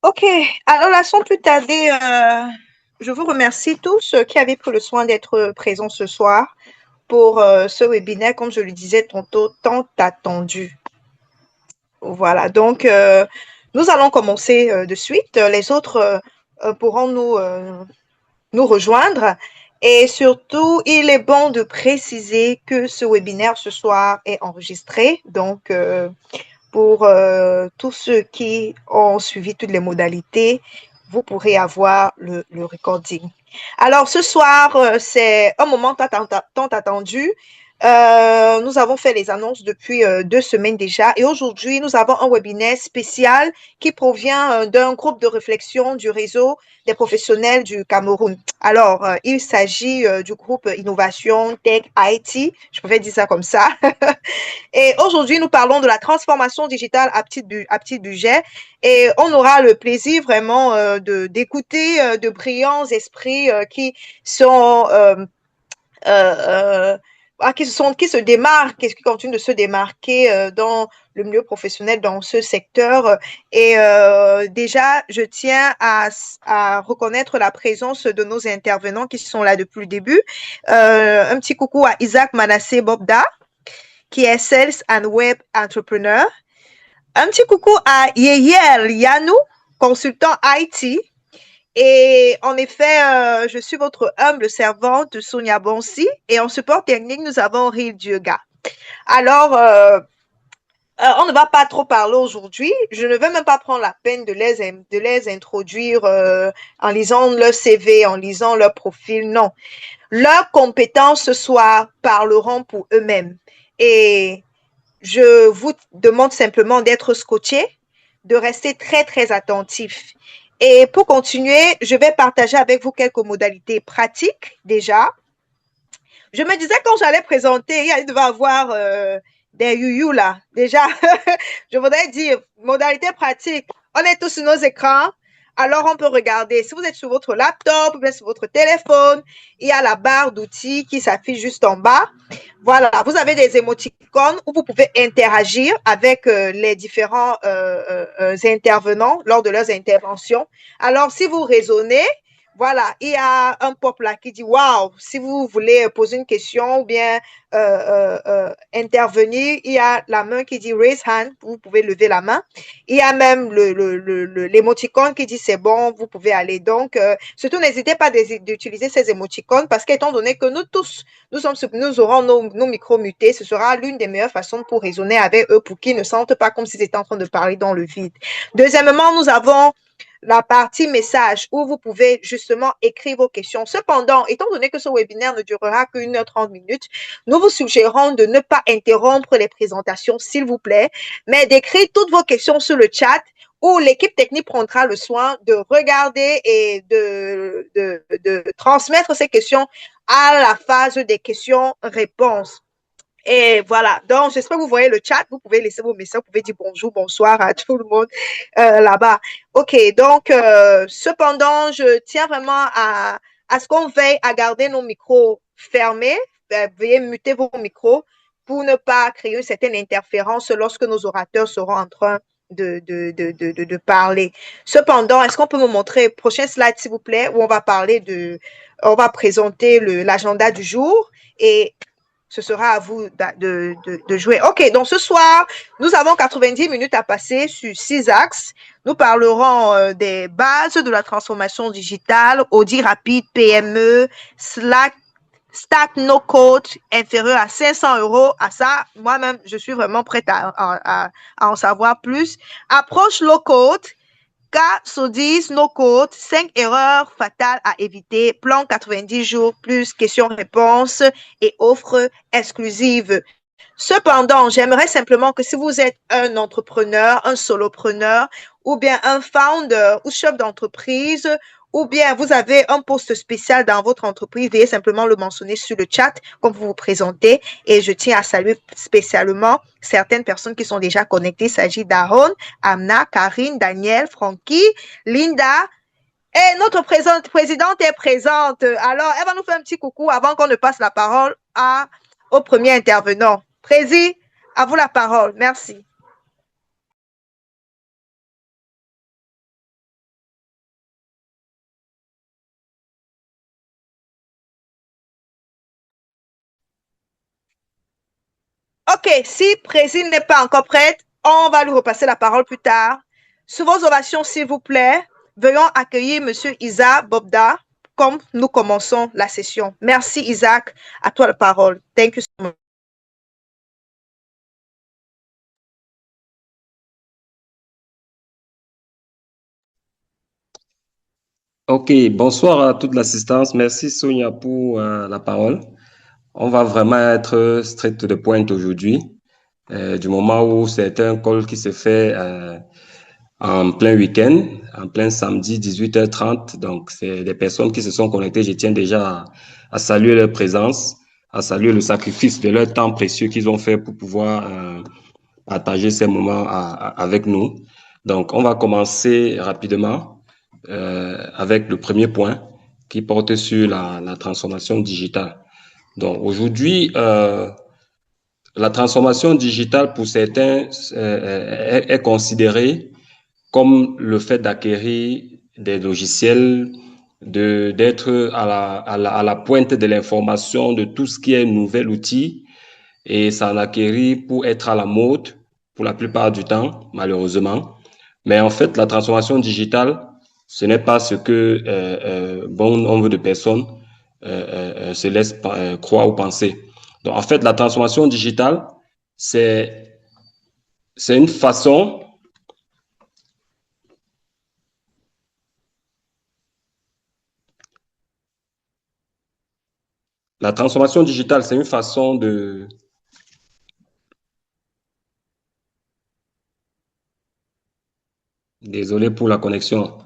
Ok, alors là, sans plus tarder, je vous remercie tous qui avez pris le soin d'être présents ce soir pour ce webinaire, comme je le disais tantôt, tant attendu. Voilà, donc nous allons commencer de suite. Les autres pourront nous rejoindre. Et surtout, il est bon de préciser que ce webinaire ce soir est enregistré. Donc, pour tous ceux qui ont suivi toutes les modalités, vous pourrez avoir le recording. Alors, ce soir, c'est un moment tant attendu. Nous avons fait les annonces depuis 2 semaines déjà et aujourd'hui, nous avons un webinaire spécial qui provient d'un groupe de réflexion du réseau des professionnels du Cameroun. Alors, il s'agit du groupe Innovation Tech IT, je pouvais dire ça comme ça. Et aujourd'hui, nous parlons de la transformation digitale à petit budget. Et on aura le plaisir vraiment d'écouter de brillants esprits sont euh, qui se démarquent, qui continuent de se démarquer dans le milieu professionnel dans ce secteur. Et déjà, je tiens à reconnaître la présence de nos intervenants qui sont là depuis le début. Un petit coucou à Isaac Manassé Bobda, qui est Sales and Web Entrepreneur. Un petit coucou à Yeyel Yanou, consultant IT. Et en effet, je suis votre humble servante, Sonia Bonsi. Et en support technique, nous avons Ril Dioga. Alors, on ne va pas trop parler aujourd'hui. Je ne vais même pas prendre la peine de les introduire en lisant leur CV, en lisant leur profil. Non. Leurs compétences ce soir parleront pour eux-mêmes. Et je vous demande simplement d'être scotché, de rester très, très attentif. Et pour continuer, je vais partager avec vous quelques modalités pratiques déjà. Je me disais quand j'allais présenter, il devait avoir des youyou là. Déjà, je voudrais dire, modalité pratique. On est tous sur nos écrans. Alors, on peut regarder. Si vous êtes sur votre laptop ou bien sur votre téléphone, il y a la barre d'outils qui s'affiche juste en bas. Voilà, vous avez des émoticônes où vous pouvez interagir avec les différents intervenants lors de leurs interventions. Alors, si vous raisonnez, voilà, il y a un pop là qui dit waouh, si vous voulez poser une question ou bien intervenir, il y a la main qui dit raise hand, vous pouvez lever la main. Il y a même l'émoticône qui dit c'est bon, vous pouvez aller. Donc, surtout n'hésitez pas d'utiliser ces émoticônes parce qu'étant donné que nous tous, nous aurons nos micros mutés, ce sera l'une des meilleures façons pour raisonner avec eux pour qu'ils ne sentent pas comme s'ils étaient en train de parler dans le vide. Deuxièmement, nous avons la partie message où vous pouvez justement écrire vos questions. Cependant, étant donné que ce webinaire ne durera qu'une heure 30 minutes, nous vous suggérons de ne pas interrompre les présentations, s'il vous plaît, mais d'écrire toutes vos questions sur le chat où l'équipe technique prendra le soin de regarder et de transmettre ces questions à la phase des questions-réponses. Et voilà, donc j'espère que vous voyez le chat, vous pouvez laisser vos messages, vous pouvez dire bonjour, bonsoir à tout le monde là-bas. Ok, donc cependant, je tiens vraiment à ce qu'on veille à garder nos micros fermés. Veuillez muter vos micros pour ne pas créer une certaine interférence lorsque nos orateurs seront en train de parler. Cependant, est-ce qu'on peut me montrer prochain slide, s'il vous plaît, où on va présenter l'agenda du jour et ce sera à vous de jouer. OK, donc ce soir, nous avons 90 minutes à passer sur 6 axes. Nous parlerons des bases de la transformation digitale, audit rapide, PME, Slack, Stack No Code inférieur à 500 euros. À ça, moi-même, je suis vraiment prête à en savoir plus. Approche low code, cas Sodis, no code, 5 erreurs fatales à éviter, plan 90 jours plus questions-réponses et offres exclusives. Cependant, j'aimerais simplement que si vous êtes un entrepreneur, un solopreneur, ou bien un founder ou chef d'entreprise, ou bien vous avez un poste spécial dans votre entreprise, veuillez simplement le mentionner sur le chat quand vous vous présentez. Et je tiens à saluer spécialement certaines personnes qui sont déjà connectées. Il s'agit d'Aaron, Amna, Karine, Daniel, Frankie, Linda. Et notre présidente est présente. Alors, elle va nous faire un petit coucou avant qu'on ne passe la parole au premier intervenant. Président, à vous la parole. Merci. OK, si Présil n'est pas encore prête, on va lui repasser la parole plus tard. Sous vos ovations, s'il vous plaît, veuillons accueillir Monsieur Isaac Bobda comme nous commençons la session. Merci Isaac, à toi la parole. Thank you so much. Ok, bonsoir à toute l'assistance. Merci Sonia pour la parole. On va vraiment être strict to the point aujourd'hui, du moment où c'est un call qui se fait en plein week-end, en plein samedi 18h30. Donc, c'est des personnes qui se sont connectées. Je tiens déjà à saluer leur présence, à saluer le sacrifice de leur temps précieux qu'ils ont fait pour pouvoir partager ces moments avec nous. Donc, on va commencer rapidement avec le premier point qui porte sur la transformation digitale. Donc, aujourd'hui, la transformation digitale pour certains est considérée comme le fait d'acquérir des logiciels, d'être à la pointe de l'information de tout ce qui est nouvel outil et s'en acquérir pour être à la mode pour la plupart du temps, malheureusement. Mais en fait, la transformation digitale, ce n'est pas ce que bon nombre de personnes se laissent croire ou penser. Donc, en fait, la transformation digitale, c'est une façon. La transformation digitale, c'est une façon de. Désolé pour la connexion.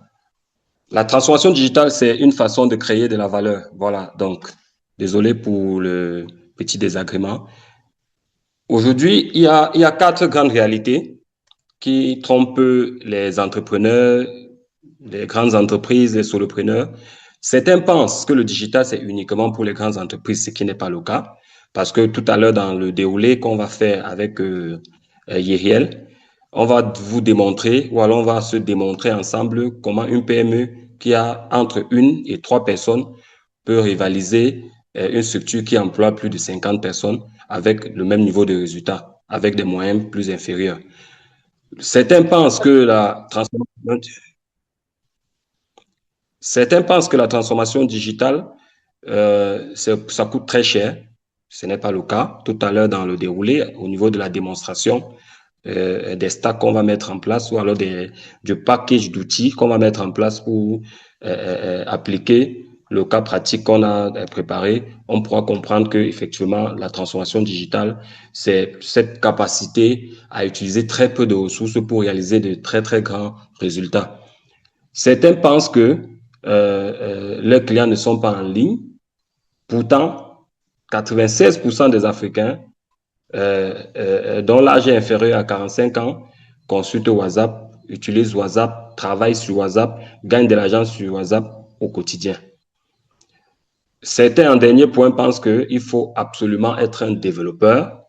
La transformation digitale, c'est une façon de créer de la valeur. Voilà. Donc, désolé pour le petit désagrément. Aujourd'hui, il y a quatre grandes réalités qui trompent les entrepreneurs, les grandes entreprises, les solopreneurs. Certains pensent que le digital, c'est uniquement pour les grandes entreprises, ce qui n'est pas le cas. Parce que tout à l'heure, dans le déroulé qu'on va faire avec Yeriel, on va vous démontrer, ou alors on va se démontrer ensemble comment une PME qui a entre une et trois personnes peut rivaliser une structure qui emploie plus de 50 personnes avec le même niveau de résultat, avec des moyens plus inférieurs. Certains pensent que la transformation, certains pensent que la transformation digitale, ça coûte très cher. Ce n'est pas le cas. Tout à l'heure, dans le déroulé, au niveau de la démonstration, des stacks qu'on va mettre en place ou alors du package d'outils qu'on va mettre en place pour appliquer le cas pratique qu'on a préparé, on pourra comprendre que effectivement la transformation digitale, c'est cette capacité à utiliser très peu de ressources pour réaliser de très très grands résultats. Certains pensent que leurs clients ne sont pas en ligne. Pourtant, 96% des Africains dont l'âge est inférieur à 45 ans consultent WhatsApp, utilisent WhatsApp, travaillent sur WhatsApp, gagnent de l'argent sur WhatsApp au quotidien. Certains, en dernier point, pensent qu'il faut absolument être un développeur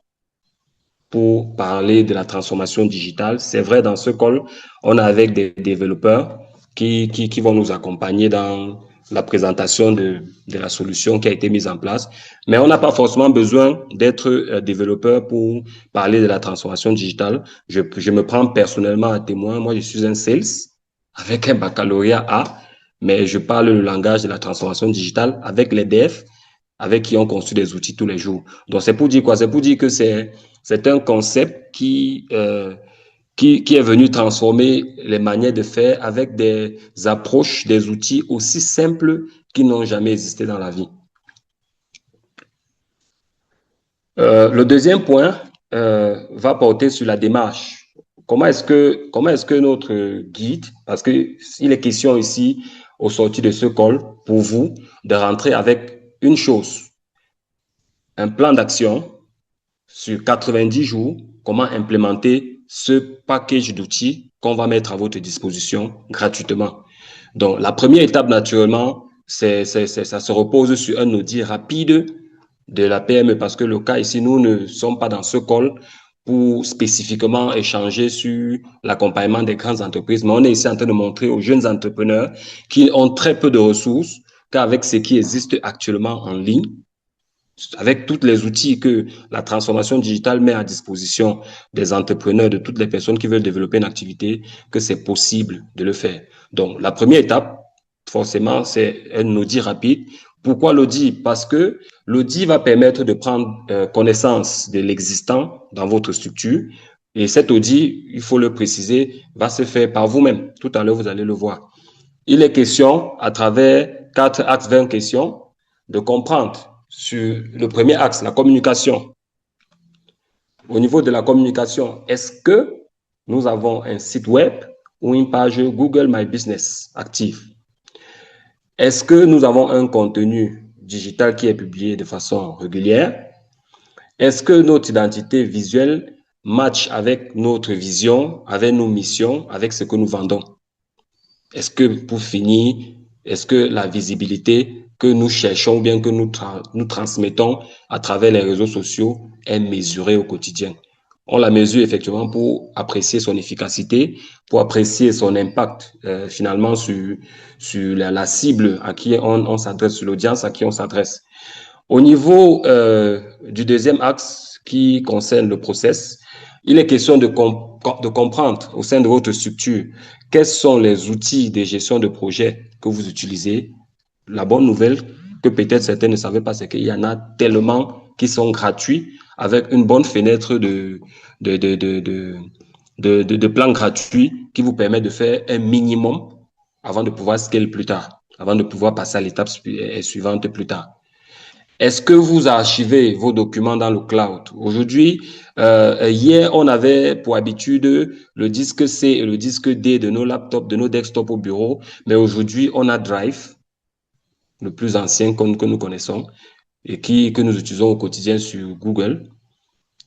pour parler de la transformation digitale. C'est vrai, dans ce call, on est avec des développeurs qui vont nous accompagner dans la présentation de la solution qui a été mise en place. Mais on n'a pas forcément besoin d'être développeur pour parler de la transformation digitale. Je me prends personnellement à témoin. Moi, je suis un sales avec un baccalauréat A, mais je parle le langage de la transformation digitale avec les devs avec qui on construit des outils tous les jours. Donc, c'est pour dire quoi? C'est pour dire que c'est un concept qui est venu transformer les manières de faire avec des approches, des outils aussi simples qui n'ont jamais existé dans la vie. Le deuxième point va porter sur la démarche. Comment est-ce que notre guide, parce qu'il est question ici, au sortir de ce call, pour vous, de rentrer avec une chose, un plan d'action sur 90 jours, comment implémenter ce package d'outils qu'on va mettre à votre disposition gratuitement. Donc, la première étape, naturellement, ça se repose sur un audit rapide de la PME parce que le cas ici, nous ne sommes pas dans ce call pour spécifiquement échanger sur l'accompagnement des grandes entreprises, mais on est ici en train de montrer aux jeunes entrepreneurs qui ont très peu de ressources qu'avec ce qui existe actuellement en ligne, avec tous les outils que la transformation digitale met à disposition des entrepreneurs, de toutes les personnes qui veulent développer une activité, que c'est possible de le faire. Donc, la première étape, forcément, c'est un audit rapide. Pourquoi l'audit? Parce que l'audit va permettre de prendre connaissance de l'existant dans votre structure. Et cet audit, il faut le préciser, va se faire par vous-même. Tout à l'heure, vous allez le voir. Il est question, à travers 4 axes, 20 questions, de comprendre sur le premier axe, la communication. Au niveau de la communication, est-ce que nous avons un site web ou une page Google My Business active? Est-ce que nous avons un contenu digital qui est publié de façon régulière? Est-ce que notre identité visuelle match avec notre vision, avec nos missions, avec ce que nous vendons? Est-ce que, pour finir, est-ce que la visibilité que nous cherchons ou bien que nous transmettons à travers les réseaux sociaux est mesurée au quotidien? On la mesure effectivement pour apprécier son efficacité, pour apprécier son impact finalement sur la cible à qui on s'adresse, sur l'audience à qui on s'adresse. Au niveau du deuxième axe qui concerne le process, il est question de comprendre au sein de votre structure quels sont les outils de gestion de projet que vous utilisez. La bonne nouvelle que peut-être certains ne savaient pas, c'est qu'il y en a tellement qui sont gratuits avec une bonne fenêtre de plans gratuits qui vous permet de faire un minimum avant de pouvoir scaler plus tard, avant de pouvoir passer à l'étape suivante plus tard. Est-ce que vous archivez vos documents dans le cloud? Aujourd'hui, hier, on avait pour habitude le disque C et le disque D de nos laptops, de nos desktops au bureau, mais aujourd'hui, on a Drive, le plus ancien que nous connaissons et que nous utilisons au quotidien sur Google,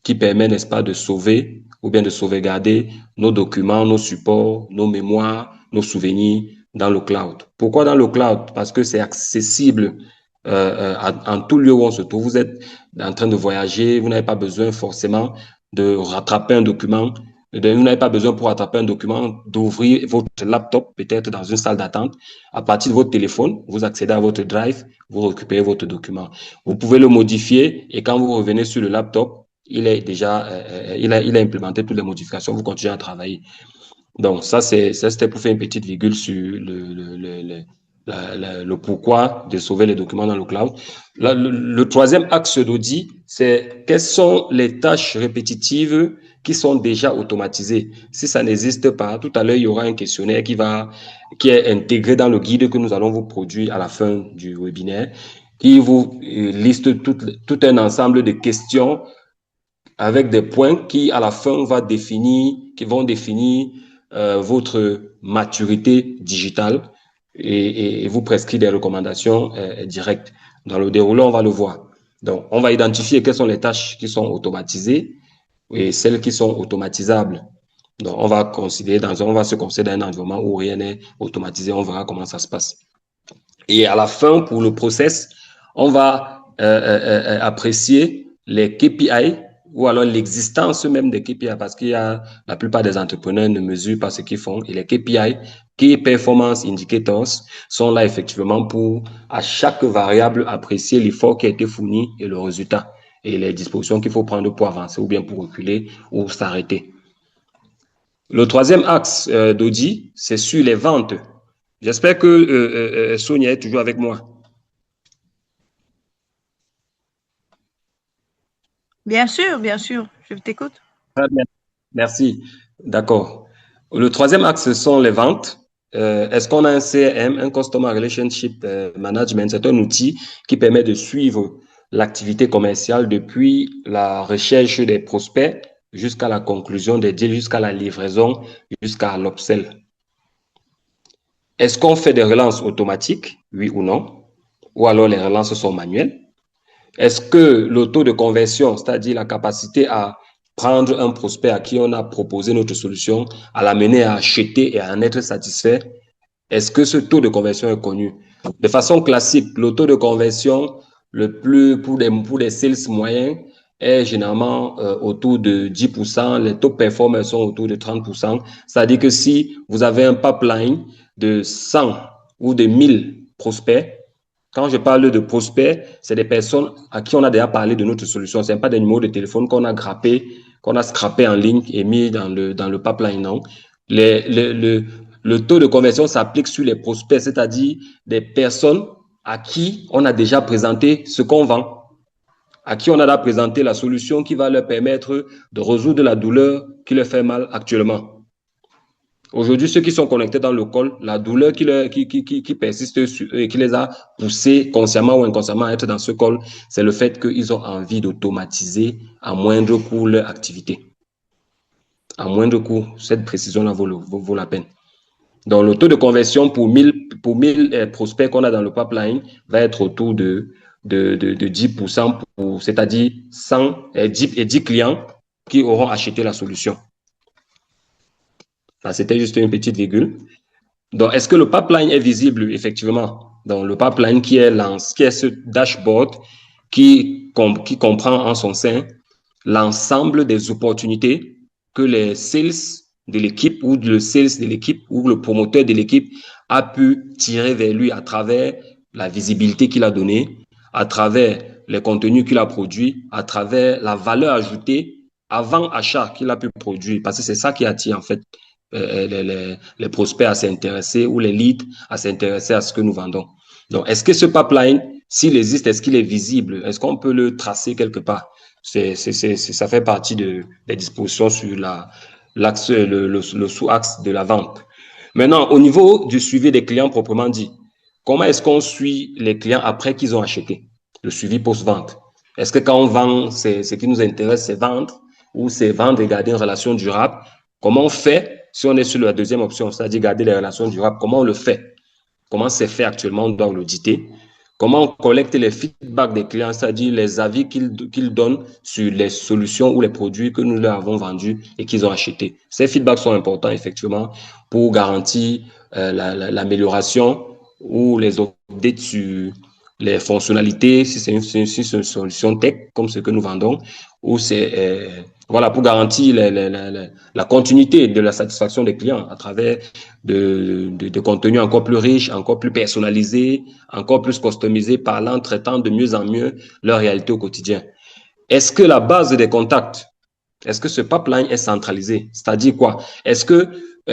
qui permet, n'est-ce pas, de sauver ou bien de sauvegarder nos documents, nos supports, nos mémoires, nos souvenirs dans le cloud. Pourquoi dans le cloud? Parce que c'est accessible en tout lieu où on se trouve. Vous êtes en train de voyager, vous n'avez pas besoin forcément de rattraper un document. Vous n'avez pas besoin pour rattraper un document d'ouvrir votre laptop, peut-être dans une salle d'attente. À partir de votre téléphone, vous accédez à votre Drive, vous récupérez votre document. Vous pouvez le modifier et quand vous revenez sur le laptop, il est déjà, il a implémenté toutes les modifications. Vous continuez à travailler. Donc ça c'était pour faire une petite virgule sur le pourquoi de sauver les documents dans le cloud. Le troisième axe d'audit, c'est quelles sont les tâches répétitives qui sont déjà automatisées. Si ça n'existe pas, tout à l'heure, il y aura un questionnaire qui est intégré dans le guide que nous allons vous produire à la fin du webinaire, qui vous liste tout un ensemble de questions avec des points qui, à la fin, vont définir votre maturité digitale et vous prescrire des recommandations directes. Dans le déroulant, on va le voir. Donc, on va identifier quelles sont les tâches qui sont automatisées et celles qui sont automatisables. Donc, on va se considérer dans un environnement où rien n'est automatisé. On verra comment ça se passe. Et à la fin, pour le process, on va apprécier les KPI ou alors l'existence même des KPI parce qu'il y a la plupart des entrepreneurs ne mesurent pas ce qu'ils font et les KPI, Key Performance Indicators, sont là effectivement pour à chaque variable apprécier l'effort qui a été fourni et le résultat et les dispositions qu'il faut prendre pour avancer ou bien pour reculer ou s'arrêter. Le troisième axe d'audit, c'est sur les ventes. J'espère que Sonia est toujours avec moi. Bien sûr, je t'écoute. Très bien, merci. D'accord. Le troisième axe, ce sont les ventes. Est-ce qu'on a un CRM, un Customer Relationship Management? C'est un outil qui permet de suivre l'activité commerciale depuis la recherche des prospects jusqu'à la conclusion des deals, jusqu'à la livraison, jusqu'à l'upsell. Est-ce qu'on fait des relances automatiques, oui ou non? Ou alors les relances sont manuelles? Est-ce que le taux de conversion, c'est-à-dire la capacité à prendre un prospect à qui on a proposé notre solution, à l'amener à acheter et à en être satisfait, est-ce que ce taux de conversion est connu? De façon classique, le taux de conversion le plus pour des sales moyens est généralement autour de 10%. Les top performers sont autour de 30%. C'est-à-dire que si vous avez un pipeline de 100 ou de 1000 prospects, Quand je parle de prospects, c'est des personnes à qui on a déjà parlé de notre solution. Ce n'est pas des numéros de téléphone qu'on a grappés, qu'on a scrappé en ligne et mis dans le pipeline, non. Les, le taux de conversion s'applique sur les prospects, c'est-à-dire des personnes à qui on a déjà présenté ce qu'on vend, à qui on a déjà présenté la solution qui va leur permettre de résoudre la douleur qui leur fait mal actuellement. Aujourd'hui, ceux qui sont connectés dans le col, la douleur qui persiste sur eux et qui les a poussés consciemment ou inconsciemment à être dans ce col, c'est le fait qu'ils ont envie d'automatiser à moindre coût leur activité. À moindre coût, cette précision-là vaut la peine. Donc, le taux de conversion pour 1000 prospects qu'on a dans le pipeline va être autour de 10%, c'est-à-dire 10 clients qui auront acheté la solution. C'était juste une petite virgule. Donc, est-ce que le pipeline est visible? Effectivement. Donc, le pipeline qui est ce dashboard qui comprend en son sein l'ensemble des opportunités que les sales de l'équipe ou le sales de l'équipe ou le promoteur de l'équipe a pu tirer vers lui à travers la visibilité qu'il a donnée, à travers les contenus qu'il a produits, à travers la valeur ajoutée avant achat qu'il a pu produire. Parce que c'est ça qui attire en fait les prospects à s'intéresser ou les leads à s'intéresser à ce que nous vendons. Donc, est-ce que ce pipeline, s'il existe, est-ce qu'il est visible? Est-ce qu'on peut le tracer quelque part? Ça fait partie des dispositions sur le sous-axe de la vente. Maintenant, au niveau du suivi des clients proprement dit, comment est-ce qu'on suit les clients après qu'ils ont acheté? Le suivi post-vente. Est-ce que quand on vend, ce qui nous intéresse, c'est vendre ou c'est vendre et garder une relation durable? Comment on fait si on est sur la deuxième option, c'est-à-dire garder les relations durables? Comment on le fait? Comment c'est fait actuellement? On doit l'auditer. Comment on collecte les feedbacks des clients, c'est-à-dire les avis qu'ils donnent sur les solutions ou les produits que nous leur avons vendus et qu'ils ont achetés. Ces feedbacks sont importants, effectivement, pour garantir l'amélioration ou les updates sur les fonctionnalités, si c'est une solution tech, comme ce que nous vendons, ou c'est voilà, pour garantir la continuité de la satisfaction des clients à travers de contenus encore plus riches, encore plus personnalisés, encore plus customisés, parlant, traitant de mieux en mieux leur réalité au quotidien. Est-ce que la base des contacts, est-ce que ce pipeline est centralisé? C'est-à-dire quoi? Est-ce que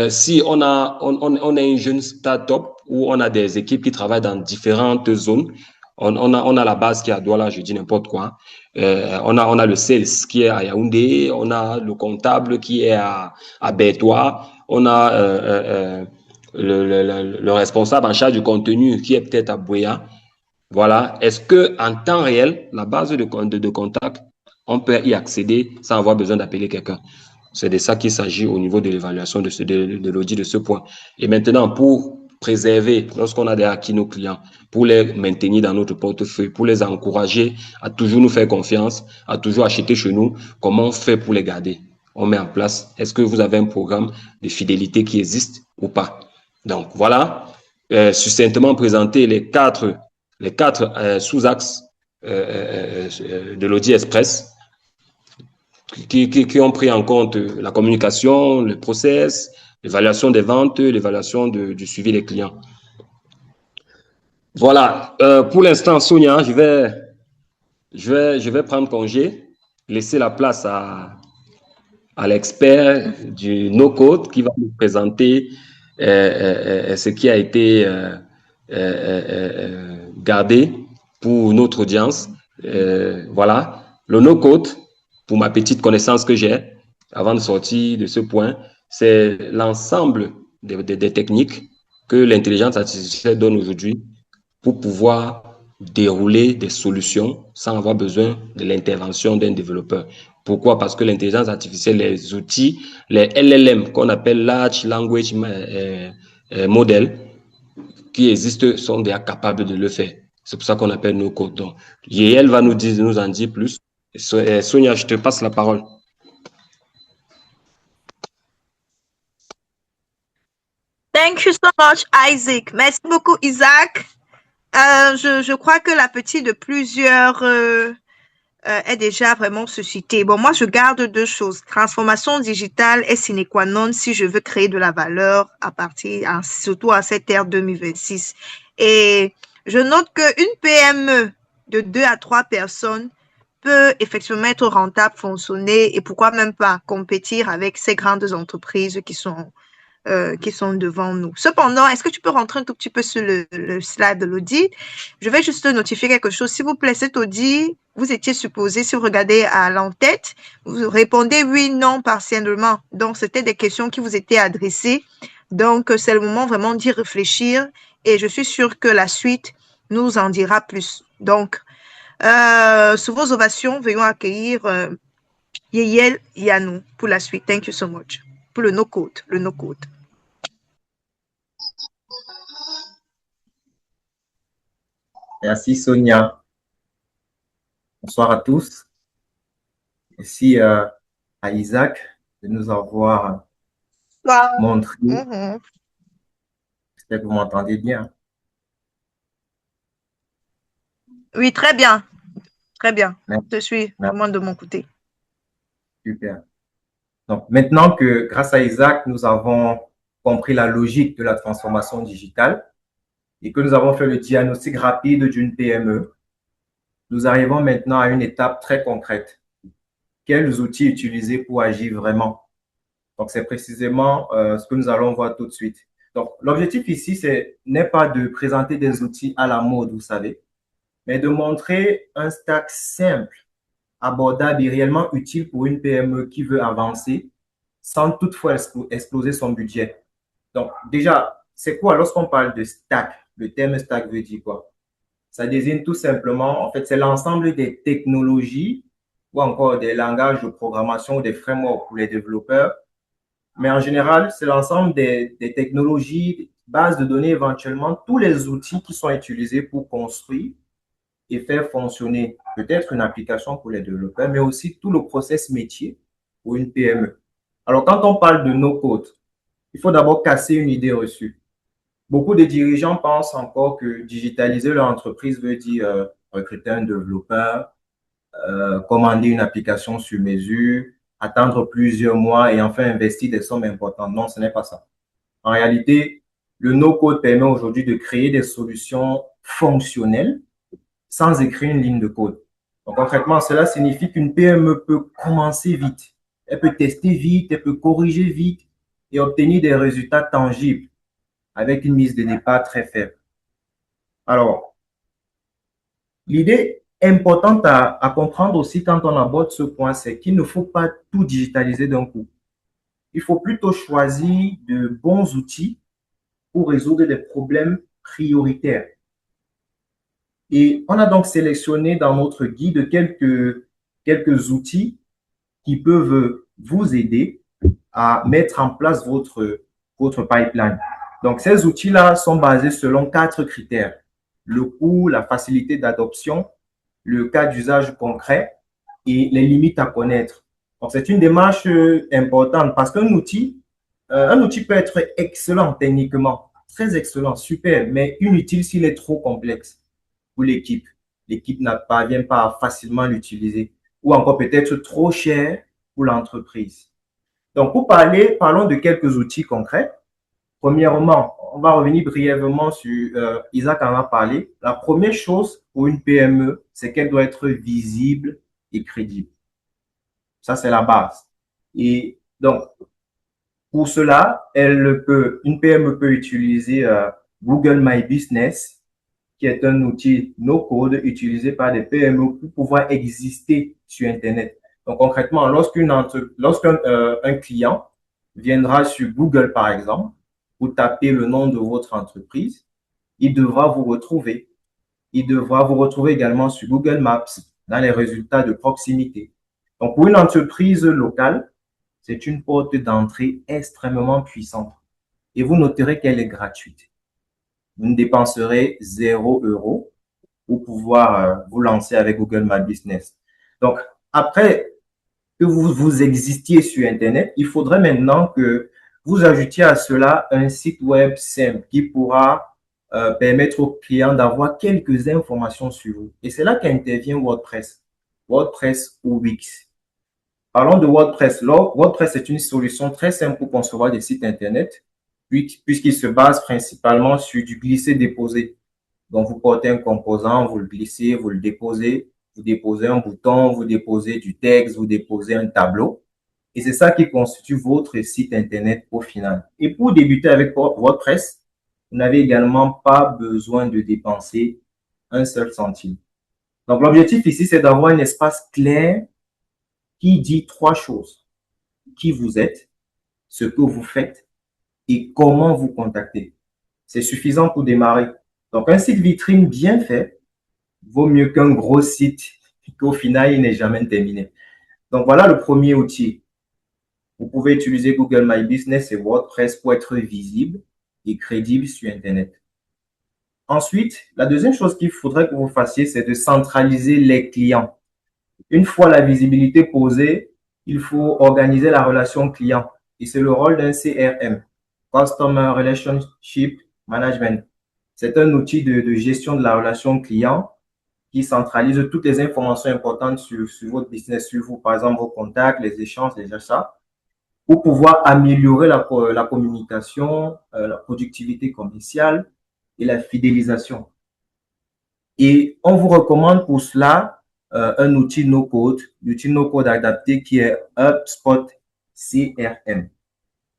si on a une jeune start-up où on a des équipes qui travaillent dans différentes zones, on a la base qui est à Douala, je dis n'importe quoi. On a le sales qui est à Yaoundé, on a le comptable qui est à Bertois, on a le responsable en charge du contenu qui est peut-être à Bouya. Voilà. Est-ce que en temps réel, la base de contact, on peut y accéder sans avoir besoin d'appeler quelqu'un? C'est de ça qu'il s'agit au niveau de l'évaluation de l'audit de ce point. Et maintenant, pour préserver, lorsqu'on a acquis nos clients, pour les maintenir dans notre portefeuille, pour les encourager à toujours nous faire confiance, à toujours acheter chez nous, comment on fait pour les garder? On met en place, est-ce que vous avez un programme de fidélité qui existe ou pas? Donc voilà, succinctement présenter les quatre sous-axes de l'audit express qui ont pris en compte la communication, le process, l'évaluation des ventes, l'évaluation du suivi des clients. Voilà, pour l'instant, Sonia, je vais prendre congé, laisser la place à l'expert du no-code qui va nous présenter ce qui a été gardé pour notre audience. Voilà, le no-code, pour ma petite connaissance que j'ai, avant de sortir de ce point, c'est l'ensemble des techniques que l'intelligence artificielle donne aujourd'hui pour pouvoir dérouler des solutions sans avoir besoin de l'intervention d'un développeur. Pourquoi? Parce que l'intelligence artificielle, les outils, les LLM qu'on appelle Large Language Model, qui existent, sont déjà capables de le faire. C'est pour ça qu'on appelle nos codes. Donc, Yael va nous en dire plus. Sonia, je te passe la parole. Thank you so much, Isaac. Merci beaucoup, Isaac. Je crois que la petite de plusieurs est déjà vraiment suscitée. Bon, moi, je garde deux choses. Transformation digitale est sine qua non si je veux créer de la valeur surtout à cette ère 2026. Et Je note qu'une PME de 2 à 3 personnes peut effectivement être rentable, fonctionner et pourquoi même pas compétir avec ces grandes entreprises qui sont devant nous. Cependant, est-ce que tu peux rentrer un tout petit peu sur le slide de l'audit? Je vais juste notifier quelque chose. S'il vous plaît, cet audit, vous étiez supposé, si vous regardez à l'entête, vous répondez oui, non, partiellement. Donc, c'était des questions qui vous étaient adressées. Donc, c'est le moment vraiment d'y réfléchir et je suis sûre que la suite nous en dira plus. Donc, sous vos ovations, veuillons accueillir Yeyel Yanou pour la suite. Thank you so much. Pour le no-code, le no-code. Merci Sonia. Bonsoir à tous. Merci à Isaac de nous avoir montré. J'espère que vous m'entendez bien. Oui, très bien. Très bien. Je suis vraiment de mon côté. Super. Donc, maintenant que grâce à Isaac, nous avons compris la logique de la transformation digitale et que nous avons fait le diagnostic rapide d'une PME, nous arrivons maintenant à une étape très concrète. Quels outils utiliser pour agir vraiment? Donc, c'est précisément ce que nous allons voir tout de suite. Donc, l'objectif ici, n'est pas de présenter des outils à la mode, vous savez, mais de montrer un stack simple, abordable et réellement utile pour une PME qui veut avancer sans toutefois exploser son budget. Donc, déjà, c'est quoi lorsqu'on parle de stack? Le terme stack veut dire quoi? Ça désigne tout simplement, en fait, c'est l'ensemble des technologies ou encore des langages de programmation ou des frameworks pour les développeurs. Mais en général, c'est l'ensemble des technologies, bases de données, éventuellement, tous les outils qui sont utilisés pour construire et faire fonctionner peut-être une application pour les développeurs, mais aussi tout le process métier pour une PME. Alors, quand on parle de no-code, il faut d'abord casser une idée reçue. Beaucoup de dirigeants pensent encore que digitaliser leur entreprise veut dire recruter un développeur, commander une application sur mesure, attendre plusieurs mois et enfin investir des sommes importantes. Non, ce n'est pas ça. En réalité, le no-code permet aujourd'hui de créer des solutions fonctionnelles sans écrire une ligne de code. Donc, concrètement, cela signifie qu'une PME peut commencer vite. Elle peut tester vite, elle peut corriger vite et obtenir des résultats tangibles avec une mise de départ très faible. Alors, l'idée importante à comprendre aussi quand on aborde ce point, c'est qu'il ne faut pas tout digitaliser d'un coup. Il faut plutôt choisir de bons outils pour résoudre des problèmes prioritaires. Et on a donc sélectionné dans notre guide quelques outils qui peuvent vous aider à mettre en place votre pipeline. Donc, ces outils-là sont basés selon 4 critères. Le coût, la facilité d'adoption, le cas d'usage concret et les limites à connaître. Donc, c'est une démarche importante parce qu'un outil peut être excellent techniquement, très excellent, super, mais inutile s'il est trop complexe pour l'équipe. L'équipe ne parvient pas facilement à l'utiliser ou encore peut-être trop cher pour l'entreprise. Donc, parlons de quelques outils concrets. Premièrement, on va revenir brièvement sur, Isaac en a parlé. La première chose pour une PME, c'est qu'elle doit être visible et crédible. Ça, c'est la base. Et donc, pour cela, une PME peut utiliser Google My Business, qui est un outil no-code utilisé par des PME pour pouvoir exister sur Internet. Donc, concrètement, lorsqu'un client viendra sur Google, par exemple, pour taper le nom de votre entreprise, il devra vous retrouver. Il devra vous retrouver également sur Google Maps dans les résultats de proximité. Donc, pour une entreprise locale, c'est une porte d'entrée extrêmement puissante. Et vous noterez qu'elle est gratuite. Vous ne dépenserez 0 € pour pouvoir vous lancer avec Google My Business. Donc, après que vous existiez sur Internet, il faudrait maintenant que vous ajoutiez à cela un site web simple qui pourra permettre aux clients d'avoir quelques informations sur vous. Et c'est là qu'intervient WordPress. WordPress ou Wix. Parlons de WordPress. WordPress est une solution très simple pour concevoir des sites Internet puisqu'il se base principalement sur du glisser-déposer. Donc, vous portez un composant, vous le glissez, vous le déposez, vous déposez un bouton, vous déposez du texte, vous déposez un tableau. Et c'est ça qui constitue votre site Internet au final. Et pour débuter avec WordPress, vous n'avez également pas besoin de dépenser un seul centime. Donc, l'objectif ici, c'est d'avoir un espace clair qui dit trois choses. Qui vous êtes, ce que vous faites et comment vous contacter. C'est suffisant pour démarrer. Donc, un site vitrine bien fait vaut mieux qu'un gros site qu'au final, il n'est jamais terminé. Donc, voilà le premier outil. Vous pouvez utiliser Google My Business et WordPress pour être visible et crédible sur Internet. Ensuite, la deuxième chose qu'il faudrait que vous fassiez, c'est de centraliser les clients. Une fois la visibilité posée, il faut organiser la relation client. Et c'est le rôle d'un CRM, Customer Relationship Management. C'est un outil de gestion de la relation client qui centralise toutes les informations importantes sur votre business, sur vous, par exemple vos contacts, les échanges, les achats, pour pouvoir améliorer la communication, la productivité commerciale et la fidélisation. Et on vous recommande pour cela un outil no-code, l'outil no-code adapté qui est HubSpot CRM.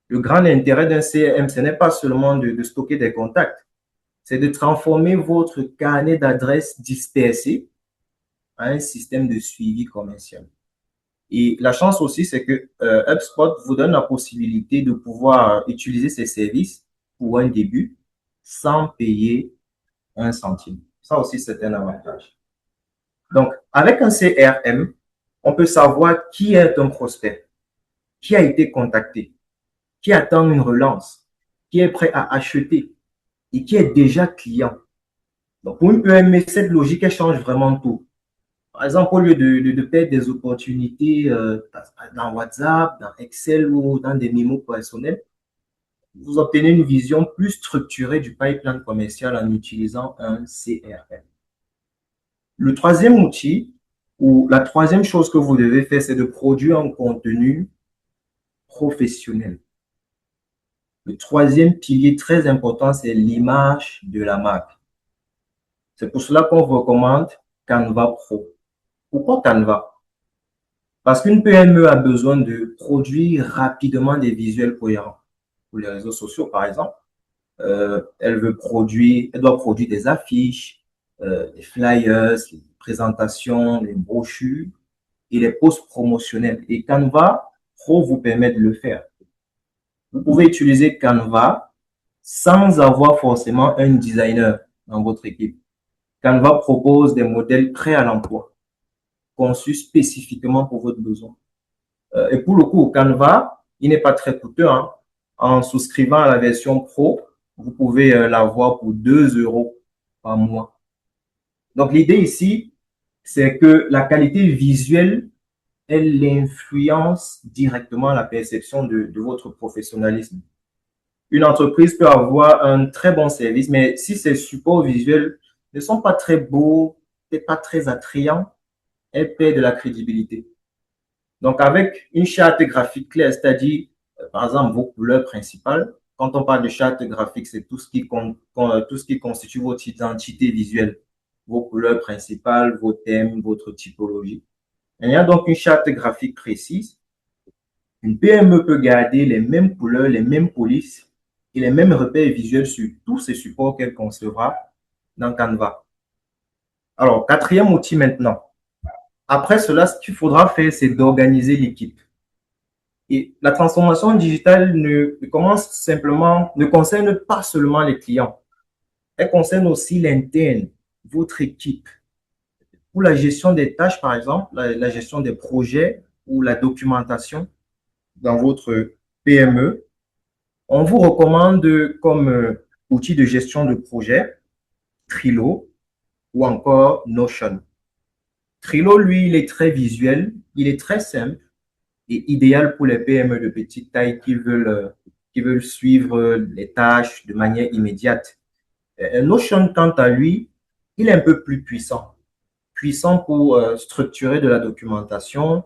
Le grand intérêt d'un CRM, ce n'est pas seulement de stocker des contacts, c'est de transformer votre carnet d'adresses dispersé en un système de suivi commercial. Et la chance aussi, c'est que HubSpot vous donne la possibilité de pouvoir utiliser ces services pour un début sans payer un centime. Ça aussi, c'est un avantage. Donc, avec un CRM, on peut savoir qui est un prospect, qui a été contacté, qui attend une relance, qui est prêt à acheter et qui est déjà client. Donc, pour une PME, cette logique, elle change vraiment tout. Par exemple, au lieu de perdre des opportunités dans WhatsApp, dans Excel ou dans des mémos personnels, vous obtenez une vision plus structurée du pipeline commercial en utilisant un CRM. Le troisième outil, ou la troisième chose que vous devez faire, c'est de produire un contenu professionnel. Le troisième pilier très important, c'est l'image de la marque. C'est pour cela qu'on vous recommande Canva Pro. Pourquoi Canva? Parce qu'une PME a besoin de produire rapidement des visuels cohérents. Pour les réseaux sociaux, par exemple, elle doit produire des affiches, des flyers, des présentations, des brochures et les posts promotionnels. Et Canva Pro vous permet de le faire. Vous pouvez utiliser Canva sans avoir forcément un designer dans votre équipe. Canva propose des modèles prêts à l'emploi, conçus spécifiquement pour votre besoin. Et pour le coup, Canva, il n'est pas très coûteux. Hein. En souscrivant à la version Pro, vous pouvez l'avoir pour 2 euros par mois. Donc, l'idée ici, c'est que la qualité visuelle, elle influence directement la perception de votre professionnalisme. Une entreprise peut avoir un très bon service, mais si ses supports visuels ne sont pas très beaux, peut-être pas très attrayants, elle perd de la crédibilité. Donc, avec une charte graphique claire, c'est-à-dire, par exemple, vos couleurs principales, quand on parle de charte graphique, c'est tout ce qui constitue votre identité visuelle, vos couleurs principales, vos thèmes, votre typologie. Il y a donc une charte graphique précise. Une PME peut garder les mêmes couleurs, les mêmes polices et les mêmes repères visuels sur tous ces supports qu'elle concevra dans Canva. Alors, quatrième outil maintenant. Après cela, ce qu'il faudra faire, c'est d'organiser l'équipe. Et la transformation digitale ne concerne pas seulement les clients. Elle concerne aussi l'interne, votre équipe. Pour la gestion des tâches, par exemple, la gestion des projets ou la documentation dans votre PME, on vous recommande comme outil de gestion de projet Trello ou encore Notion. Trello, lui, il est très visuel, il est très simple et idéal pour les PME de petite taille qui veulent suivre les tâches de manière immédiate. Notion, quant à lui, il est un peu plus puissant. Puissant pour structurer de la documentation,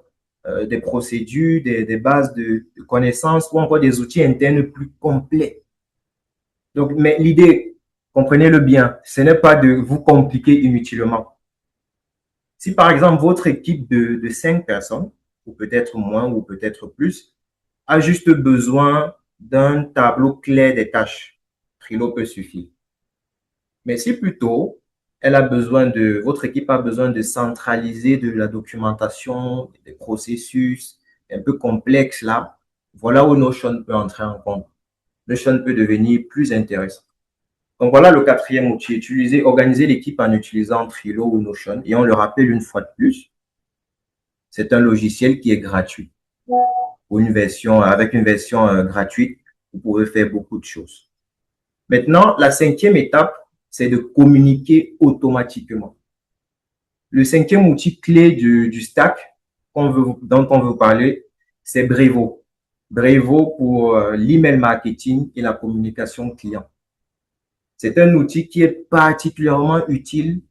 des procédures, des bases de connaissances ou encore des outils internes plus complets. Donc, mais l'idée, comprenez-le bien, ce n'est pas de vous compliquer inutilement. Si par exemple votre équipe de 5 personnes, ou peut-être moins, ou peut-être plus, a juste besoin d'un tableau clair des tâches, Trello peut suffire. Mais si plutôt votre équipe a besoin de centraliser de la documentation, des processus un peu complexes là, voilà où Notion peut entrer en compte. Notion peut devenir plus intéressant. Donc voilà le quatrième outil, organiser l'équipe en utilisant Trello ou Notion. Et on le rappelle une fois de plus, c'est un logiciel qui est gratuit. Avec une version gratuite, vous pouvez faire beaucoup de choses. Maintenant, la cinquième étape, c'est de communiquer automatiquement. Le cinquième outil clé du stack dont on veut vous parler, c'est Brevo. Brevo pour l'email marketing et la communication client. C'est un outil qui est particulièrement utile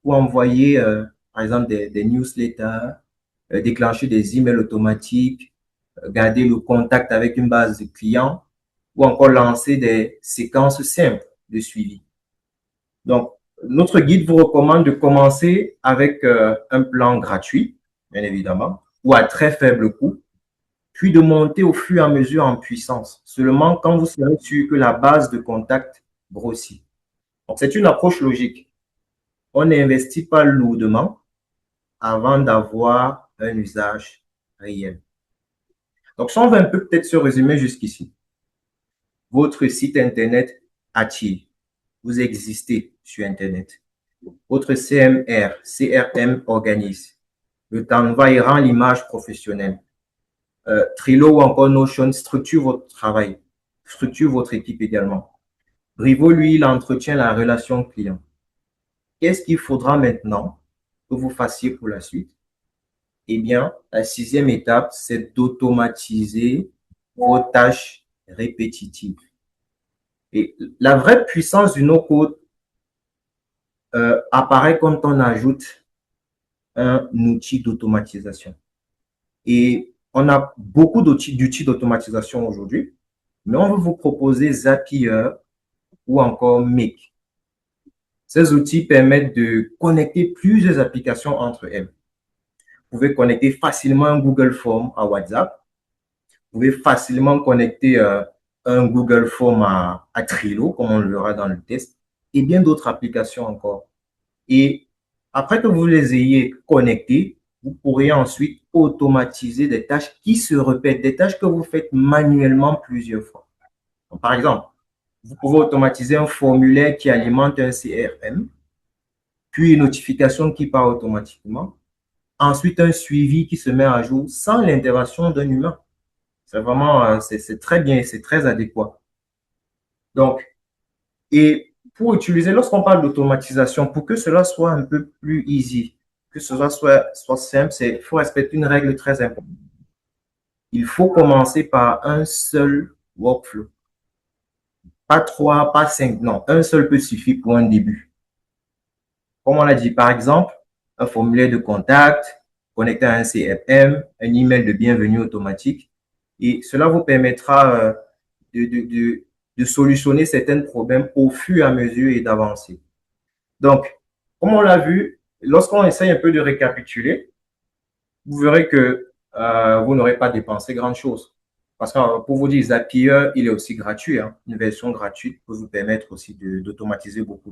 pour envoyer, par exemple, des newsletters, déclencher des emails automatiques, garder le contact avec une base de clients ou encore lancer des séquences simples de suivi. Donc, notre guide vous recommande de commencer avec un plan gratuit, bien évidemment, ou à très faible coût, puis de monter au fur et à mesure en puissance, seulement quand vous serez sûr que la base de contact grossit. Donc, c'est une approche logique. On n'investit pas lourdement avant d'avoir un usage réel. Donc, si on veut un peu peut-être se résumer jusqu'ici, votre site Internet attire, vous existez sur Internet. Votre CRM organise. Le Canva y rend l'image professionnelle. Trello ou encore Notion structure votre travail, structure votre équipe également. Brivo, lui, il entretient la relation client. Qu'est-ce qu'il faudra maintenant que vous fassiez pour la suite? Eh bien, la sixième étape, c'est d'automatiser vos tâches répétitives. Et la vraie puissance du no-code apparaît quand on ajoute un outil d'automatisation. Et on a beaucoup d'outils d'automatisation aujourd'hui, mais on veut vous proposer Zapier ou encore Make. Ces outils permettent de connecter plusieurs applications entre elles. Vous pouvez connecter facilement un Google Form à WhatsApp. Vous pouvez facilement connecter un Google Form à Trello, comme on le verra dans le test, et bien d'autres applications encore. Et après que vous les ayez connectés, vous pourrez ensuite automatiser des tâches qui se répètent, des tâches que vous faites manuellement plusieurs fois. Donc, par exemple, vous pouvez automatiser un formulaire qui alimente un CRM, puis une notification qui part automatiquement, ensuite un suivi qui se met à jour sans l'intervention d'un humain. C'est vraiment, c'est très bien, c'est très adéquat. Donc, et pour utiliser, lorsqu'on parle d'automatisation, pour que cela soit un peu plus easy, que cela soit simple, il faut respecter une règle très importante. Il faut commencer par un seul workflow. Pas trois, pas cinq, non. Un seul peut suffire pour un début. Comme on l'a dit, par exemple, un formulaire de contact, connecté à un CRM, un email de bienvenue automatique. Et cela vous permettra de solutionner certains problèmes au fur et à mesure et d'avancer. Donc, comme on l'a vu, lorsqu'on essaye un peu de récapituler, vous verrez que vous n'aurez pas dépensé grand-chose. Parce que pour vous dire, Zapier, il est aussi gratuit. Hein. Une version gratuite peut vous permettre aussi d'automatiser beaucoup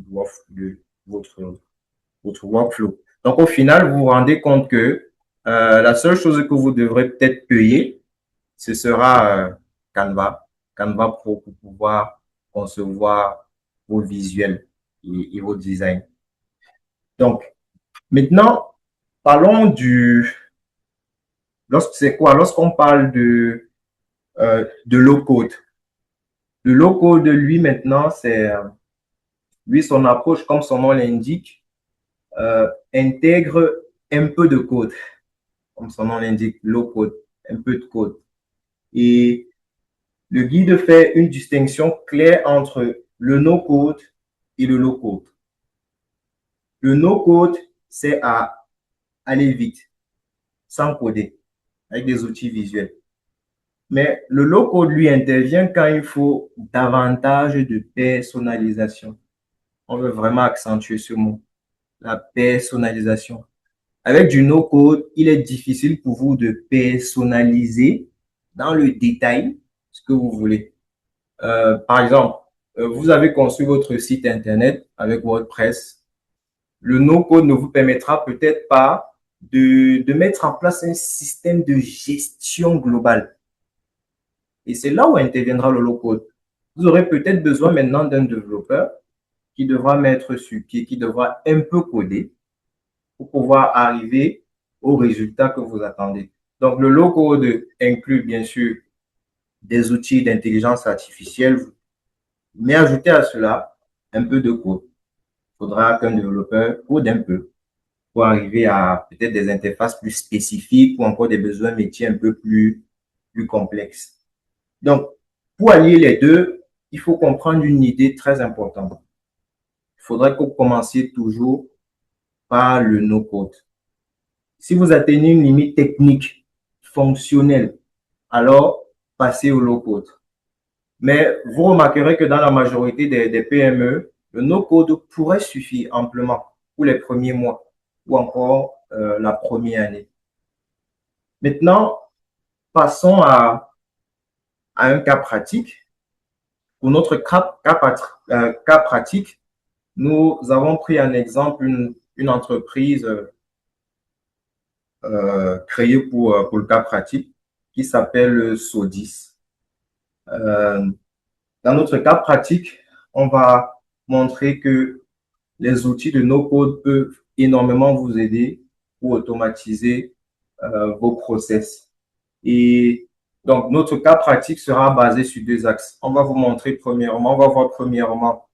de votre workflow. Donc, au final, vous vous rendez compte que la seule chose que vous devrez peut-être payer, ce sera Canva. Canva Pro pour pouvoir concevoir vos visuels et vos designs. Donc, maintenant, parlons c'est quoi? Lorsqu'on parle de low-code. Le low-code, lui, maintenant, lui, son approche, comme son nom l'indique, intègre un peu de code. Comme son nom l'indique, low-code, un peu de code. Et le guide fait une distinction claire entre le no-code et le low-code. Le no-code, c'est à aller vite, sans coder, avec des outils visuels. Mais le low-code, lui, intervient quand il faut davantage de personnalisation. On veut vraiment accentuer ce mot, la personnalisation. Avec du no-code, il est difficile pour vous de personnaliser dans le détail ce que vous voulez. Par exemple, vous avez conçu votre site Internet avec WordPress. Le no-code ne vous permettra peut-être pas de mettre en place un système de gestion globale. Et c'est là où interviendra le low-code. Vous aurez peut-être besoin maintenant d'un développeur qui devra mettre sur pied, qui devra un peu coder pour pouvoir arriver au résultat que vous attendez. Donc, le low-code inclut bien sûr des outils d'intelligence artificielle, mais ajoutez à cela un peu de code. Il faudra qu'un développeur code un peu pour arriver à peut-être des interfaces plus spécifiques ou encore des besoins métiers un peu plus complexes. Donc, pour allier les deux, il faut comprendre une idée très importante. Il faudrait que vous commenciez toujours par le no-code. Si vous atteignez une limite technique, fonctionnelle, alors passez au low-code. Mais vous remarquerez que dans la majorité des PME, le no-code pourrait suffire amplement pour les premiers mois ou encore la première année. Maintenant, passons à un cas pratique. Pour notre cas pratique, nous avons pris en exemple une entreprise créée pour le cas pratique qui s'appelle Sodis. Dans notre cas pratique, on va montrer que les outils de no-code peuvent énormément vous aider pour automatiser vos process. Et donc, notre cas pratique sera basé sur deux axes. On va vous montrer premièrement, on va voir premièrement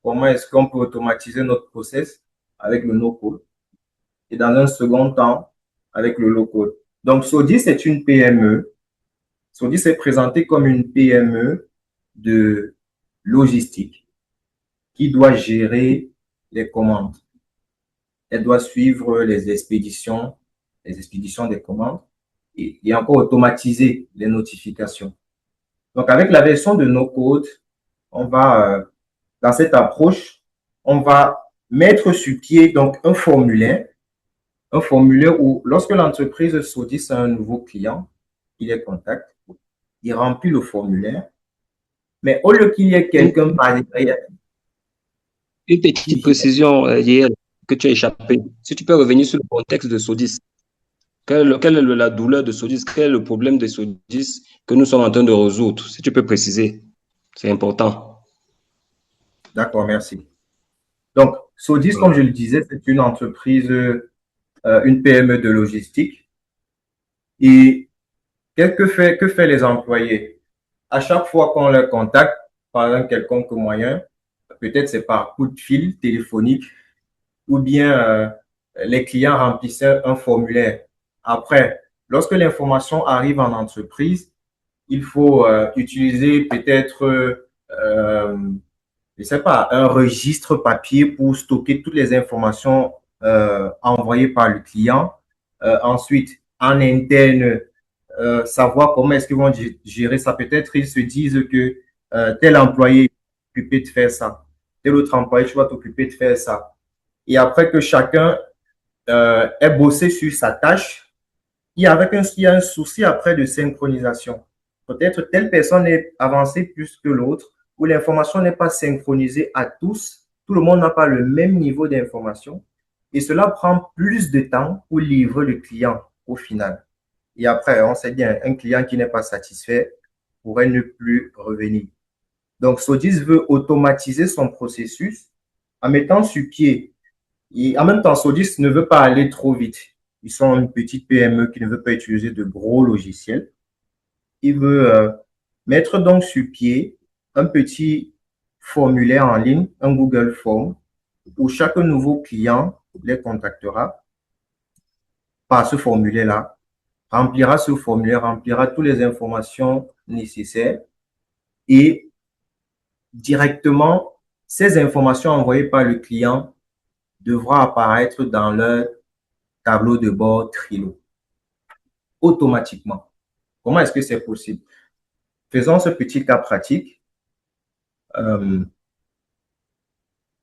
comment est-ce qu'on peut automatiser notre process avec le no-code. Et dans un second temps, avec le low-code. Donc, Sodis est une PME. Sodis est présenté comme une PME de logistique qui doit gérer les commandes. Elle doit suivre les expéditions des commandes et encore automatiser les notifications. Donc, avec la version de no-code, on va, dans cette approche, on va mettre sur pied donc un formulaire où, lorsque l'entreprise Sodis a un nouveau client, il les contacte, il remplit le formulaire, mais au lieu qu'il y ait quelqu'un par derrière. Une petite précision, hier, que tu as échappé. Si tu peux revenir sur le contexte de Sodis. Quelle est la douleur de Sodis? Quel est le problème de Sodis que nous sommes en train de résoudre? Si tu peux préciser, c'est important. D'accord, merci. Donc, Sodis, comme je le disais, c'est une entreprise, une PME de logistique. Et que fait les employés? À chaque fois qu'on les contacte par un quelconque moyen, peut-être c'est par coup de fil téléphonique ou bien les clients remplissaient un formulaire. Après, lorsque l'information arrive en entreprise, il faut utiliser peut-être, je sais pas, un registre papier pour stocker toutes les informations envoyées par le client. Ensuite, en interne, savoir comment est-ce qu'ils vont gérer ça. Peut-être ils se disent que tel employé est occupé de faire ça, tel autre employé, tu vas t'occuper de faire ça. Et après que chacun ait bossé sur sa tâche, il y a un souci après de synchronisation. Peut-être telle personne est avancée plus que l'autre, ou l'information n'est pas synchronisée à tous. Tout le monde n'a pas le même niveau d'information. Et cela prend plus de temps pour livrer le client au final. Et après, on sait bien, un client qui n'est pas satisfait pourrait ne plus revenir. Donc, Sodis veut automatiser son processus en mettant sur pied. Et en même temps, Sodis ne veut pas aller trop vite. Ils sont une petite PME qui ne veut pas utiliser de gros logiciels. Il veut mettre donc sur pied un petit formulaire en ligne, un Google Form, où chaque nouveau client les contactera par ce formulaire-là, remplira ce formulaire, remplira toutes les informations nécessaires et directement, ces informations envoyées par le client devront apparaître dans leur tableau de bord Trello automatiquement. Comment est-ce que c'est possible? Faisons ce petit cas pratique.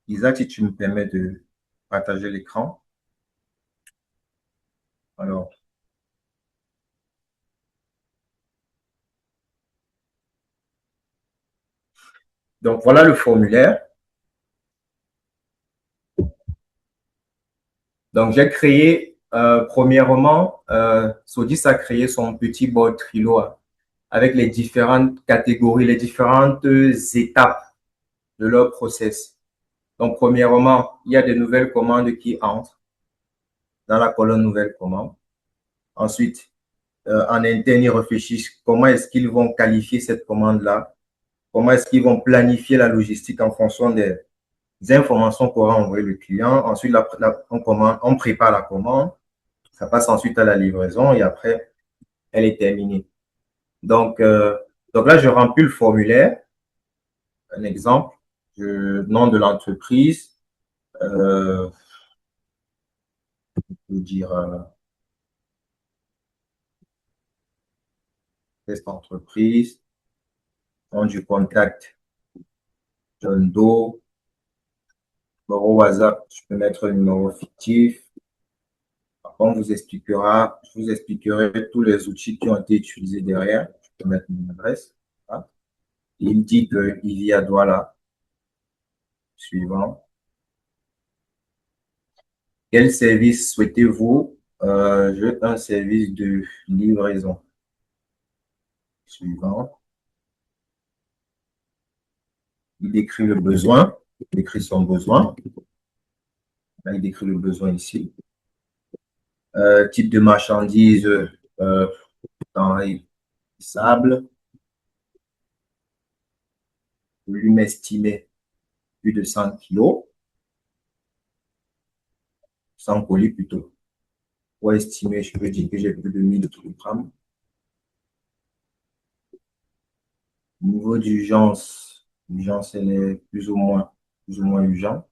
Isaac, si tu me permets de partager l'écran. Alors, donc voilà le formulaire. Donc, j'ai créé, premièrement, Sodis a créé son petit board Trello avec les différentes catégories, les différentes étapes de leur process. Donc, premièrement, il y a des nouvelles commandes qui entrent dans la colonne nouvelles commandes. Ensuite, en interne, ils réfléchissent comment est-ce qu'ils vont qualifier cette commande-là, comment est-ce qu'ils vont planifier la logistique en fonction des informations qu'aura envoyé le client. Ensuite, on prépare la commande. Ça passe ensuite à la livraison et après, elle est terminée. Donc là, je remplis le formulaire. Un exemple, nom de l'entreprise, je peux dire test entreprise, nom du contact, John Doe, numéro WhatsApp, je peux mettre un numéro fictif. On vous expliquera, je vous expliquerai tous les outils qui ont été utilisés derrière. Je peux mettre mon adresse. Voilà. Il dit qu'il vit à Douala. Suivant. Quel service souhaitez-vous? Je veux un service de livraison. Suivant. Il décrit le besoin. Il décrit son besoin. Là, il décrit le besoin ici. Type de marchandise, denrées sable. Volume estimé, plus de 100 kg. 100 colis plutôt. Pour estimer, je peux dire que j'ai plus de 1000 kg. Niveau d'urgence, l'urgence, elle est plus ou moins urgent.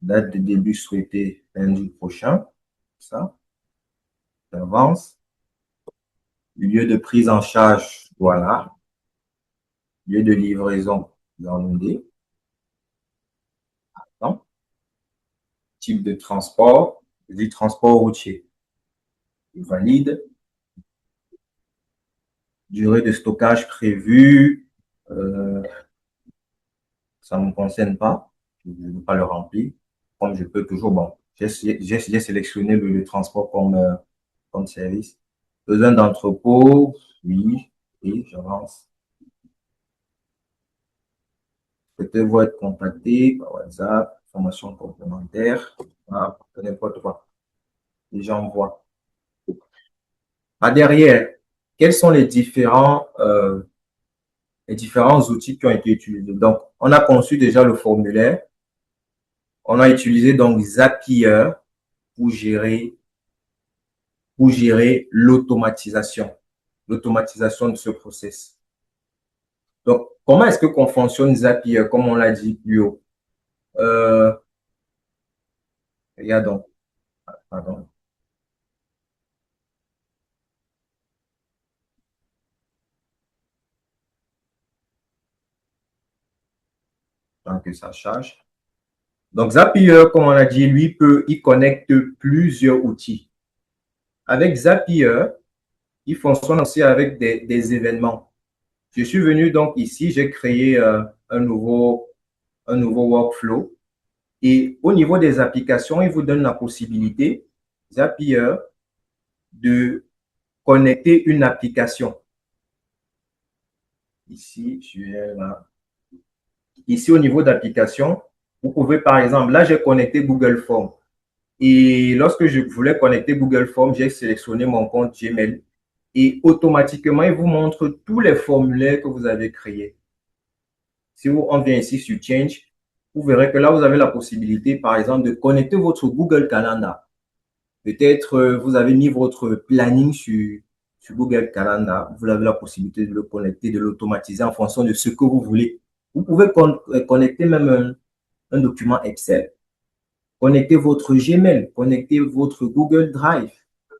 Date de début souhaitée lundi prochain. Ça. J'avance. Lieu de prise en charge, voilà. Lieu de livraison, Yaoundé. Type de transport, du transport routier. Valide. Durée de stockage prévue, ça ne me concerne pas. Je ne veux pas le remplir. Comme je peux toujours, bon, j'ai sélectionné le transport comme service. Besoin d'entrepôt, oui, et j'avance. Souhaitez-vous être contacté par WhatsApp, information complémentaire, n'importe quoi. Et j'envoie. Derrière, quels sont les différents outils qui ont été utilisés? Donc, on a conçu déjà le formulaire. On a utilisé donc Zapier pour gérer l'automatisation de ce process. Donc, comment est-ce qu'on fonctionne Zapier, comme on l'a dit plus haut? Regardons. Pardon. Tant que ça charge. Donc, Zapier, comme on l'a dit, lui, il connecte plusieurs outils. Avec Zapier, il fonctionne aussi avec des événements. Je suis venu donc ici, j'ai créé un nouveau workflow. Et au niveau des applications, il vous donne la possibilité, Zapier, de connecter une application. Ici, je viens là. Ici, au niveau d'application, vous pouvez, par exemple, là, j'ai connecté Google Forms. Et lorsque je voulais connecter Google Forms, j'ai sélectionné mon compte Gmail. Et automatiquement, il vous montre tous les formulaires que vous avez créés. Si on vient ici sur Change, vous verrez que là, vous avez la possibilité, par exemple, de connecter votre Google Calendar. Peut-être vous avez mis votre planning sur Google Calendar. Vous avez la possibilité de le connecter, de l'automatiser en fonction de ce que vous voulez. Vous pouvez connecter même un document Excel. Connectez votre Gmail, connectez votre Google Drive,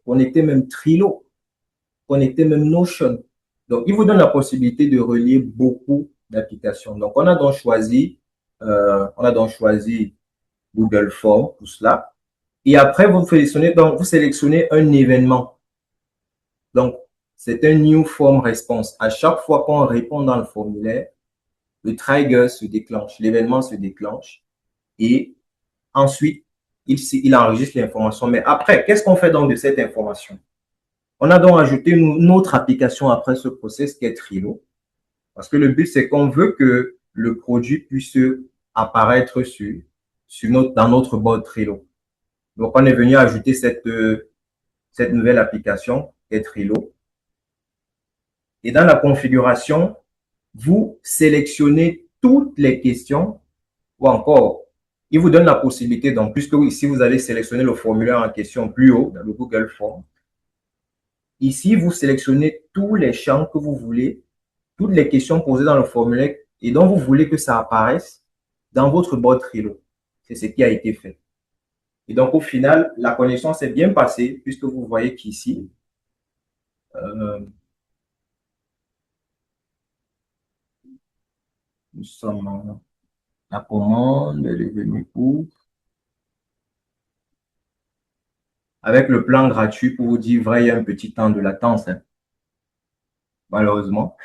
connectez même Trello, connectez même Notion. Donc, il vous donne la possibilité de relier beaucoup d'applications. Donc, on a donc choisi On a donc choisi Google Form pour cela. Et après, vous sélectionnez un événement. Donc, c'est un New Form Response. À chaque fois qu'on répond dans le formulaire, le trigger se déclenche, l'événement se déclenche et ensuite, il enregistre l'information. Mais après, qu'est-ce qu'on fait donc de cette information? On a donc ajouté une autre application après ce process qui est Trello. Parce que le but, c'est qu'on veut que le produit puisse apparaître dans notre board Trello. Donc, on est venu ajouter cette nouvelle application qui est Trello. Et dans la configuration, vous sélectionnez toutes les questions ou encore, il vous donne la possibilité, donc, puisque ici, vous allez sélectionner le formulaire en question plus haut dans le Google Form. Ici, vous sélectionnez tous les champs que vous voulez, toutes les questions posées dans le formulaire et dont vous voulez que ça apparaisse dans votre board Trello. C'est ce qui a été fait. Et donc, au final, la connexion s'est bien passée puisque vous voyez qu'ici, nous sommes la commande, elle est venue où? Avec le plan gratuit, pour vous dire vrai, il y a un petit temps de latence, hein, malheureusement.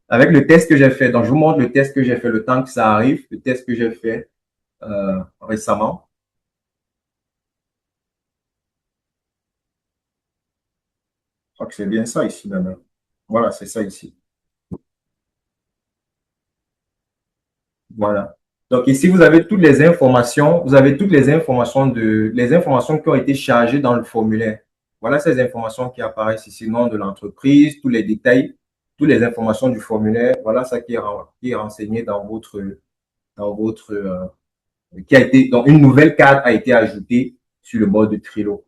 Avec le test que j'ai fait, donc je vous montre le test que j'ai fait, le temps que ça arrive, le test que j'ai fait récemment. Je crois que c'est bien ça ici même. Voilà, c'est ça ici. Voilà. Donc ici, vous avez toutes les informations, les informations qui ont été chargées dans le formulaire. Voilà ces informations qui apparaissent ici, nom de l'entreprise, tous les détails, toutes les informations du formulaire. Voilà ça qui est renseigné donc une nouvelle carte a été ajoutée sur le board de Trello.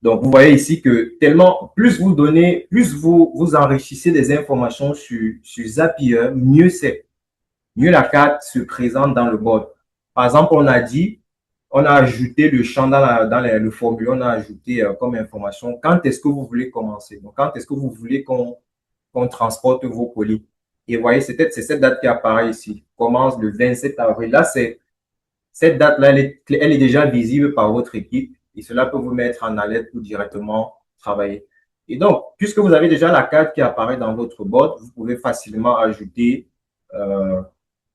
Donc, vous voyez ici que tellement, plus vous donnez, plus vous enrichissez des informations sur Zapier, mieux c'est. Mieux la carte se présente dans le board. Par exemple, on a ajouté le champ dans le formulaire, on a ajouté comme information quand est-ce que vous voulez commencer. Donc, quand est-ce que vous voulez qu'on transporte vos colis. Et vous voyez, c'est cette date qui apparaît ici. Commence le 27 avril. Là, cette date-là, elle est déjà visible par votre équipe et cela peut vous mettre en alerte pour directement travailler. Et donc, puisque vous avez déjà la carte qui apparaît dans votre board, vous pouvez facilement ajouter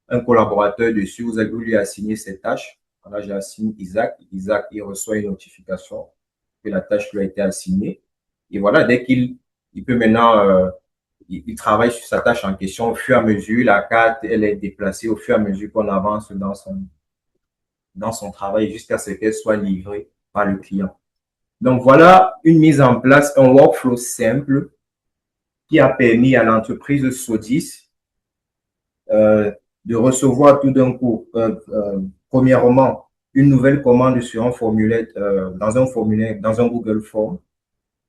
un collaborateur dessus. Vous allez lui assigner ses tâches. Là, j'ai assigné Isaac. Isaac, il reçoit une notification que la tâche lui a été assignée. Et voilà, dès qu'il peut maintenant, il travaille sur sa tâche en question au fur et à mesure. La carte, elle est déplacée au fur et à mesure qu'on avance dans son travail jusqu'à ce qu'elle soit livrée par le client. Donc, voilà une mise en place, un workflow simple qui a permis à l'entreprise Sodis de recevoir tout d'un coup, premièrement, une nouvelle commande sur un formulaire, dans un Google Form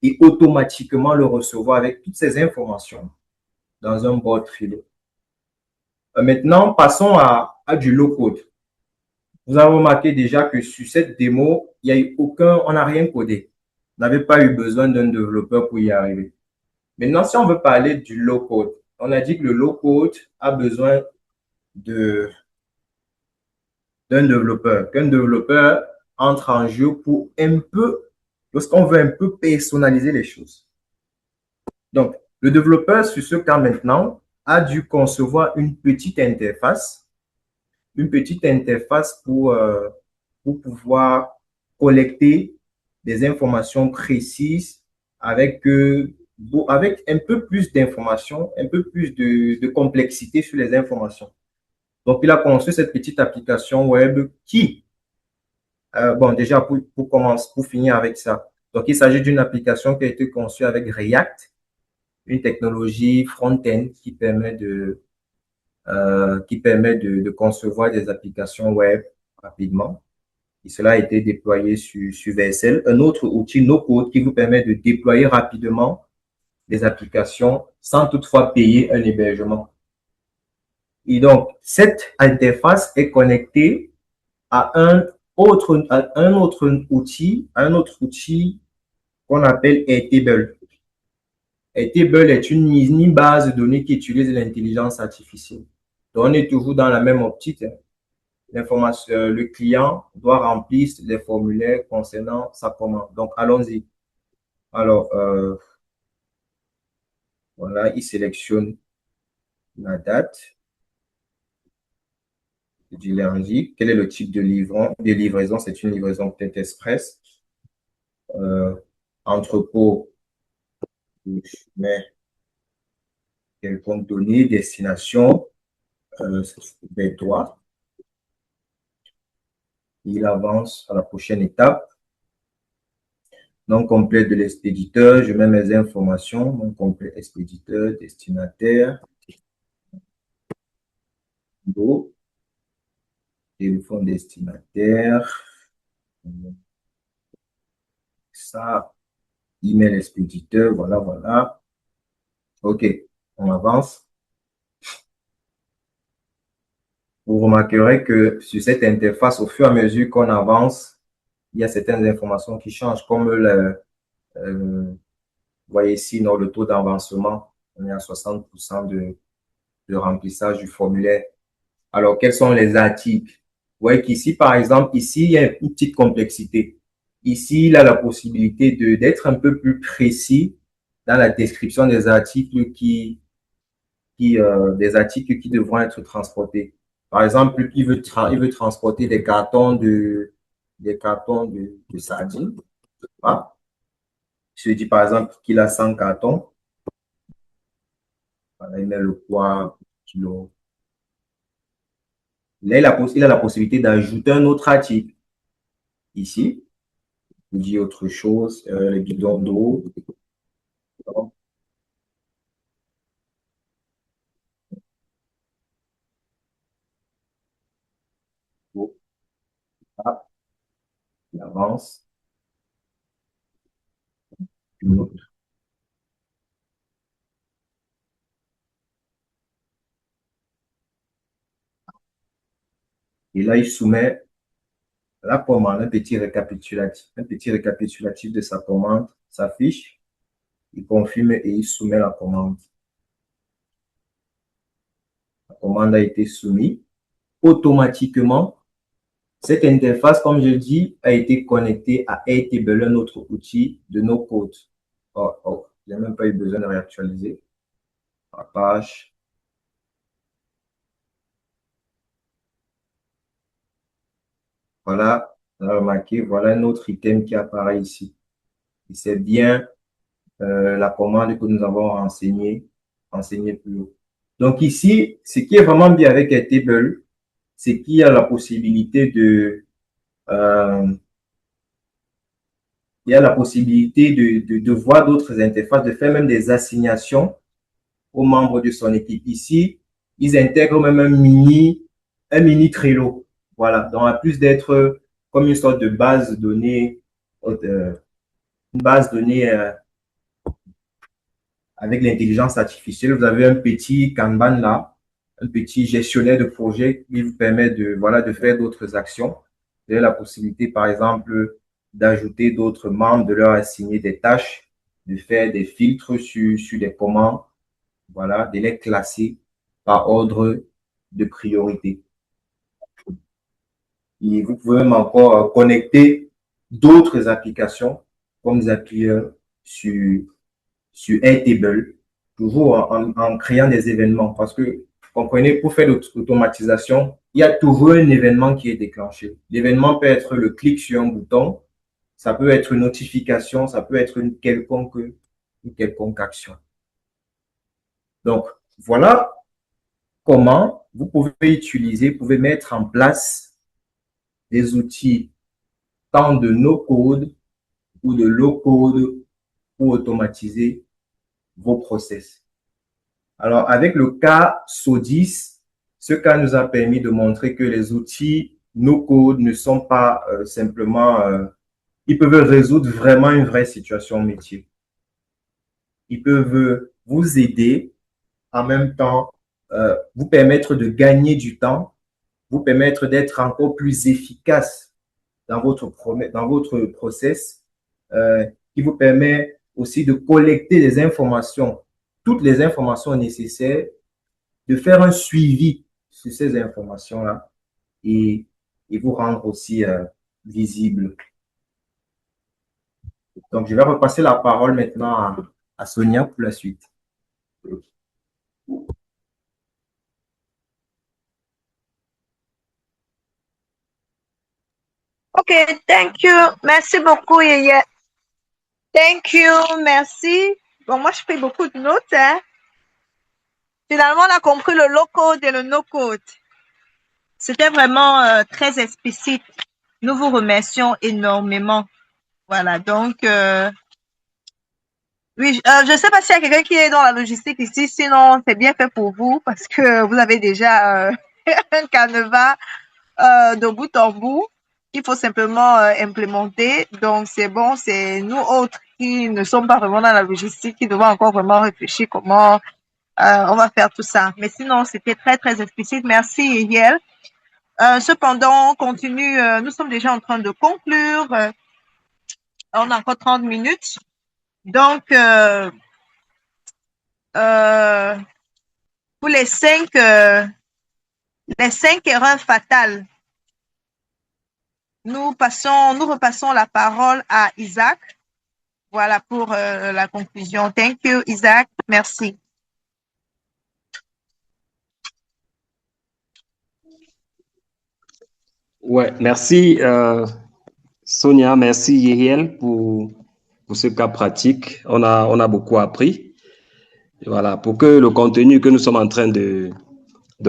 et automatiquement le recevoir avec toutes ces informations dans un board Trello. Maintenant, passons à du low-code. Vous avez remarqué déjà que sur cette démo, il y a eu on n'a rien codé. On n'avait pas eu besoin d'un développeur pour y arriver. Maintenant, si on veut parler du low-code, on a dit que le low-code a besoin d'un développeur, qu'un développeur entre en jeu pour lorsqu'on veut un peu personnaliser les choses. Donc, le développeur, sur ce cas maintenant, a dû concevoir une petite interface pour pouvoir collecter des informations précises avec un peu plus d'informations, un peu plus de complexité sur les informations. Donc, il a conçu cette petite application web qui, déjà pour finir avec ça, donc il s'agit d'une application qui a été conçue avec React, une technologie front-end qui permet de concevoir des applications web rapidement. Et cela a été déployé sur VSL, un autre outil no-code qui vous permet de déployer rapidement des applications sans toutefois payer un hébergement. Et donc, cette interface est connectée à un autre outil qu'on appelle Airtable. Airtable est une mini base de données qui utilise l'intelligence artificielle. Donc, on est toujours dans la même optique, hein. L'information, le client doit remplir les formulaires concernant sa commande. Donc, allons-y. Alors, voilà, il sélectionne la date de l'énergie. Quel est le type de livraison? C'est une livraison peut-être express. Entrepôt, mais quelconque donnée, destination, toi. Il avance à la prochaine étape. Nom complet de l'expéditeur, je mets mes informations, nom complet expéditeur, destinataire, téléphone destinataire, ça, email expéditeur, voilà, voilà. OK, on avance. Vous remarquerez que sur cette interface, au fur et à mesure qu'on avance, il y a certaines informations qui changent, comme vous voyez ici, le taux d'avancement, on est à 60% de remplissage du formulaire. Alors, quels sont les articles? Vous voyez qu'ici, par exemple, ici, il y a une petite complexité. Ici, il a la possibilité d'être un peu plus précis dans la description des articles des articles qui devront être transportés. Par exemple, il veut transporter des cartons de sardines. Ah. Je dis par exemple qu'il a 100 cartons. Voilà, il met le poids, kilo. Là, il a la possibilité d'ajouter un autre article. Ici, il dit autre chose, les bidons d'eau. Ah, il avance. Et là, il soumet la commande, un petit récapitulatif de sa commande s'affiche. Il confirme et il soumet la commande. La commande a été soumise. Automatiquement, cette interface, comme je dis, a été connectée à Airtable, un autre outil de nos codes. Oh, je n'ai même pas eu besoin de réactualiser la page. Voilà, on a remarqué, voilà un autre item qui apparaît ici. Et c'est bien la commande que nous avons renseignée plus haut. Donc ici, ce qui est vraiment bien avec Airtable, c'est qu'il y a la possibilité de voir d'autres interfaces, de faire même des assignations aux membres de son équipe. Ici, ils intègrent même un mini Trello. Voilà, donc en plus d'être comme une sorte de base de données, avec l'intelligence artificielle, vous avez un petit Kanban là, un petit gestionnaire de projet qui vous permet de faire d'autres actions. Vous avez la possibilité, par exemple, d'ajouter d'autres membres, de leur assigner des tâches, de faire des filtres sur des commandes, voilà, de les classer par ordre de priorité. Et vous pouvez même encore connecter d'autres applications comme Zapier sur Airtable, toujours en créant des événements. Parce que, vous comprenez, pour faire l'automatisation, il y a toujours un événement qui est déclenché. L'événement peut être le clic sur un bouton, ça peut être une notification, ça peut être une quelconque action. Donc, voilà comment vous pouvez mettre en place des outils tant de no-code ou de low-code pour automatiser vos process. Alors, avec le cas SO10, ce cas nous a permis de montrer que les outils no-code ne sont pas simplement, ils peuvent résoudre vraiment une vraie situation métier. Ils peuvent vous aider, en même temps, vous permettre de gagner du temps, vous permettre d'être encore plus efficace dans votre process, qui vous permet aussi de collecter les informations, toutes les informations nécessaires, de faire un suivi sur ces informations-là et vous rendre aussi visible. Donc, je vais repasser la parole maintenant à Sonia pour la suite. OK, thank you. Merci beaucoup, Yeye. Thank you, merci. Bon, moi, je fais beaucoup de notes, hein. Finalement, on a compris le low-code et le no-code. C'était vraiment très explicite. Nous vous remercions énormément. Voilà, donc, oui, je ne sais pas s'il y a quelqu'un qui est dans la logistique ici, sinon c'est bien fait pour vous parce que vous avez déjà un canevas de bout en bout qu'il faut simplement implémenter. Donc, c'est bon, c'est nous autres qui ne sommes pas vraiment dans la logistique qui devons encore vraiment réfléchir comment on va faire tout ça. Mais sinon, c'était très, très explicite. Merci, Yel. Cependant, on continue. Nous sommes déjà en train de conclure. On a encore 30 minutes. Donc, pour les 5 erreurs fatales, nous repassons la parole à Isaac. Voilà pour la conclusion. Thank you, Isaac. Merci. Ouais, merci Sonia, merci Yeriel pour ce cas pratique. On a beaucoup appris. Voilà, pour que le contenu que nous sommes en train de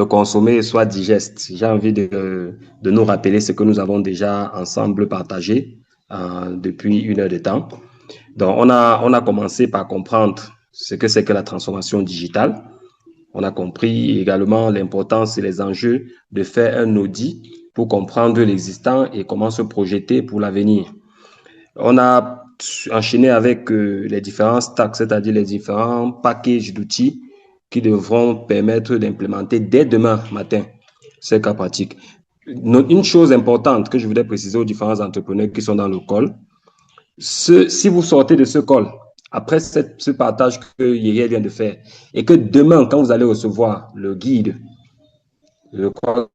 consommer soit digeste. J'ai envie de nous rappeler ce que nous avons déjà ensemble partagé depuis 1 heure de temps. Donc, on a commencé par comprendre ce que c'est que la transformation digitale. On a compris également l'importance et les enjeux de faire un audit pour comprendre l'existant et comment se projeter pour l'avenir. On a enchaîné avec les différents stacks, c'est-à-dire les différents packages d'outils qui devront permettre d'implémenter dès demain matin ces cas pratiques. Une chose importante que je voudrais préciser aux différents entrepreneurs qui sont dans le call, si vous sortez de ce call, après ce partage que Yeriel vient de faire, et que demain, quand vous allez recevoir le guide, je crois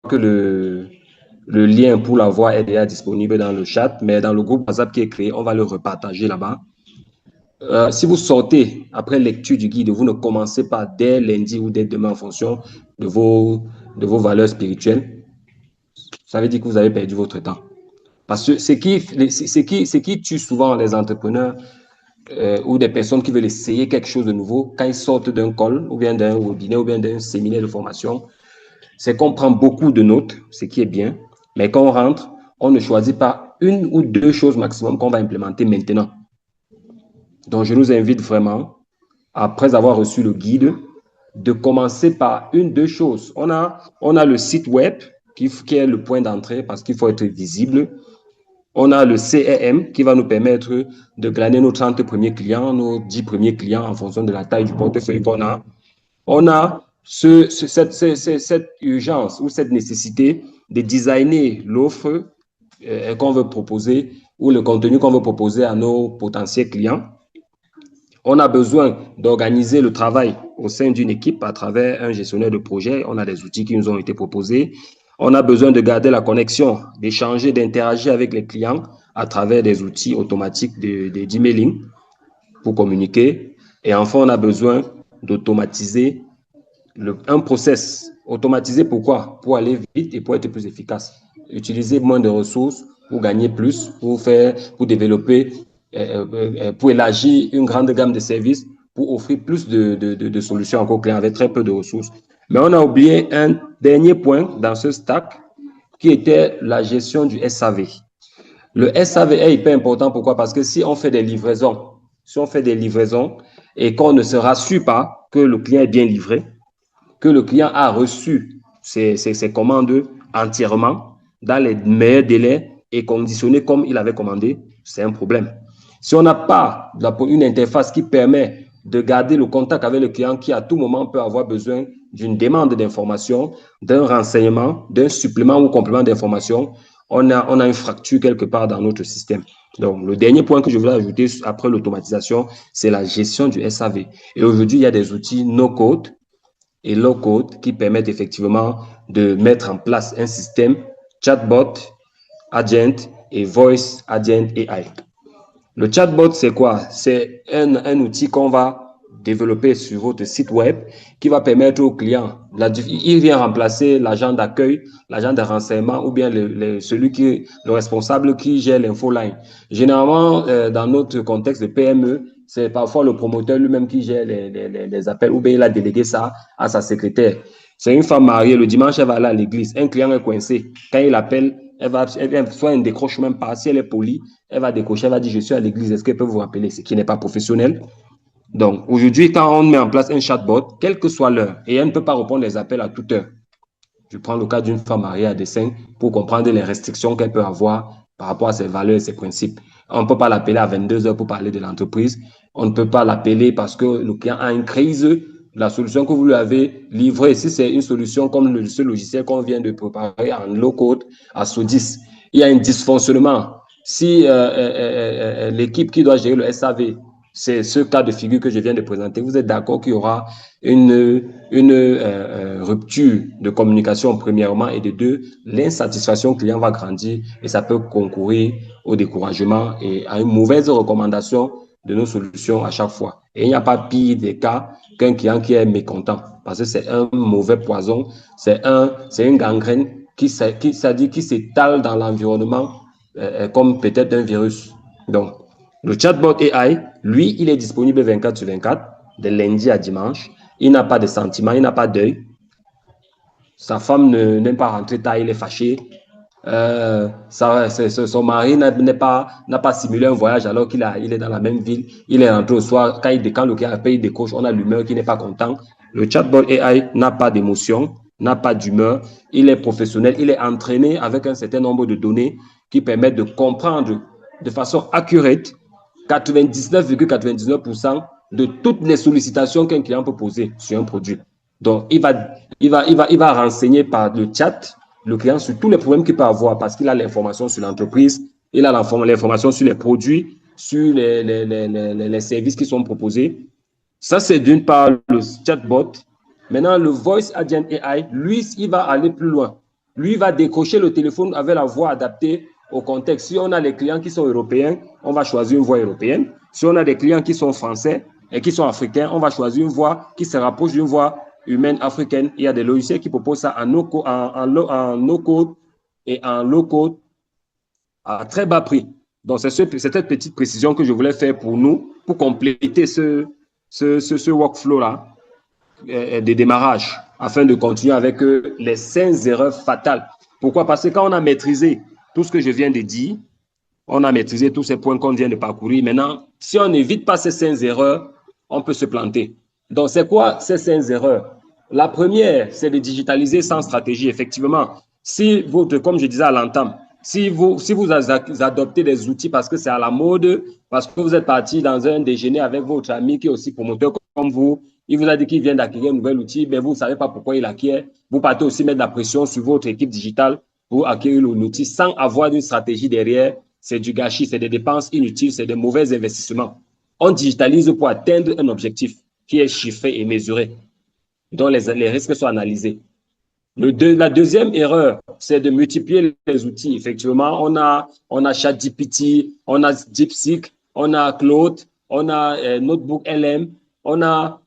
que le lien pour l'avoir est déjà disponible dans le chat, mais dans le groupe WhatsApp qui est créé, on va le repartager là-bas. Si vous sortez après lecture du guide, vous ne commencez pas dès lundi ou dès demain en fonction de vos valeurs spirituelles, ça veut dire que vous avez perdu votre temps. Parce que ce qui tue souvent les entrepreneurs ou des personnes qui veulent essayer quelque chose de nouveau, quand ils sortent d'un call ou bien d'un webinaire ou bien d'un séminaire de formation, c'est qu'on prend beaucoup de notes, ce qui est bien, mais quand on rentre, on ne choisit pas 1 ou 2 choses maximum qu'on va implémenter maintenant. Donc, je nous invite vraiment, après avoir reçu le guide, de commencer par 1 ou 2 choses. On a le site web qui est le point d'entrée parce qu'il faut être visible. On a le CRM qui va nous permettre de glaner nos 30 premiers clients, nos 10 premiers clients en fonction de la taille du portefeuille qu'on a. On a cette urgence ou cette nécessité de designer l'offre qu'on veut proposer ou le contenu qu'on veut proposer à nos potentiels clients. On a besoin d'organiser le travail au sein d'une équipe à travers un gestionnaire de projet. On a des outils qui nous ont été proposés. On a besoin de garder la connexion, d'échanger, d'interagir avec les clients à travers des outils automatiques d'emailing pour communiquer. Et enfin, on a besoin d'automatiser un process. Automatisé pourquoi? Pour aller vite et pour être plus efficace. Utiliser moins de ressources pour gagner plus, pour développer, pour élargir une grande gamme de services, pour offrir plus de solutions aux clients avec très peu de ressources. Mais on a oublié un dernier point dans ce stack qui était la gestion du SAV. Le SAV est hyper important. Pourquoi? Parce que si on fait des livraisons, et qu'on ne se rassure pas que le client est bien livré, que le client a reçu ses commandes entièrement dans les meilleurs délais et conditionné comme il avait commandé, c'est un problème. Si on n'a pas une interface qui permet de garder le contact avec le client qui à tout moment peut avoir besoin d'une demande d'information, d'un renseignement, d'un supplément ou complément d'information, on a une fracture quelque part dans notre système. Donc, le dernier point que je voulais ajouter après l'automatisation, c'est la gestion du SAV. Et aujourd'hui, il y a des outils no-code et low-code qui permettent effectivement de mettre en place un système chatbot, agent et voice agent AI. Le chatbot, c'est quoi? C'est un outil qu'on va développer sur votre site web qui va permettre aux clients, il vient remplacer l'agent d'accueil, l'agent de renseignement ou bien le responsable qui gère l'infoline. Généralement, dans notre contexte de PME, c'est parfois le promoteur lui-même qui gère les appels ou bien il a délégué ça à sa secrétaire. C'est une femme mariée, le dimanche, elle va aller à l'église. Un client est coincé. Quand il appelle, soit elle ne décroche même pas. Si elle est polie, elle va décrocher, elle va dire, je suis à l'église, est-ce qu'elle peut vous rappeler? Ce qui n'est pas professionnel. Donc, aujourd'hui, quand on met en place un chatbot, quelle que soit l'heure, et elle ne peut pas répondre les appels à toute heure. Je prends le cas d'une femme mariée à dessein pour comprendre les restrictions qu'elle peut avoir par rapport à ses valeurs et ses principes. On ne peut pas l'appeler à 22 heures pour parler de l'entreprise. On ne peut pas l'appeler parce que le client a une crise. La solution que vous lui avez livrée, si c'est une solution comme ce logiciel qu'on vient de préparer en low-code à Sodis, il y a un dysfonctionnement. Si l'équipe qui doit gérer le SAV, c'est ce cas de figure que je viens de présenter, vous êtes d'accord qu'il y aura une rupture de communication premièrement et de deux, l'insatisfaction client va grandir et ça peut concourir au découragement et à une mauvaise recommandation de nos solutions à chaque fois. Et il n'y a pas pire des cas qu'un client qui est mécontent parce que c'est un mauvais poison, c'est une gangrène qui s'étale dans l'environnement comme peut-être un virus. Donc, le chatbot AI, lui, il est disponible 24 sur 24, de lundi à dimanche. Il n'a pas de sentiments, il n'a pas d'œil. Sa femme n'aime pas rentrer tard, il est fâché. Son mari n'a pas simulé un voyage alors qu'il est dans la même ville. Il est rentré au soir. Quand le client appelle, il décroche, on a l'humeur qui n'est pas content. Le chatbot AI n'a pas d'émotion, n'a pas d'humeur. Il est professionnel, il est entraîné avec un certain nombre de données qui permettent de comprendre de façon accurate 99,99% de toutes les sollicitations qu'un client peut poser sur un produit. Donc, il va renseigner par le chat le client sur tous les problèmes qu'il peut avoir parce qu'il a l'information sur l'entreprise, il a l'information sur les produits, sur les services qui sont proposés. Ça, c'est d'une part le chatbot. Maintenant, le Voice Agent AI, lui, il va aller plus loin. Lui, il va décrocher le téléphone avec la voix adaptée au contexte. Si on a des clients qui sont européens, on va choisir une voix européenne. Si on a des clients qui sont français et qui sont africains, on va choisir une voix qui se rapproche d'une voix humaine africaine. Il y a des logiciels qui proposent ça en no-code et en low-code à très bas prix. Donc, c'est cette petite précision que je voulais faire pour nous, pour compléter ce workflow-là de démarrage, afin de continuer avec les 5 erreurs fatales. Pourquoi? Parce que quand on a maîtrisé tout ce que je viens de dire, on a maîtrisé tous ces points qu'on vient de parcourir. Maintenant, si on n'évite pas ces 5 erreurs, on peut se planter. Donc, c'est quoi ces 5 erreurs? La première, c'est de digitaliser sans stratégie. Effectivement, comme je disais à l'entame, si vous adoptez des outils parce que c'est à la mode, parce que vous êtes parti dans un déjeuner avec votre ami qui est aussi promoteur comme vous, il vous a dit qu'il vient d'acquérir un nouvel outil, mais vous ne savez pas pourquoi il acquiert. Vous partez aussi mettre la pression sur votre équipe digitale pour acquérir l'outil sans avoir une stratégie derrière. C'est du gâchis, c'est des dépenses inutiles, c'est des mauvais investissements. On digitalise pour atteindre un objectif qui est chiffré et mesuré, dont les risques sont analysés. La deuxième erreur, c'est de multiplier les outils. Effectivement, on a ChatGPT, on a DeepSeek, on a Claude, on a Notebook LM, on a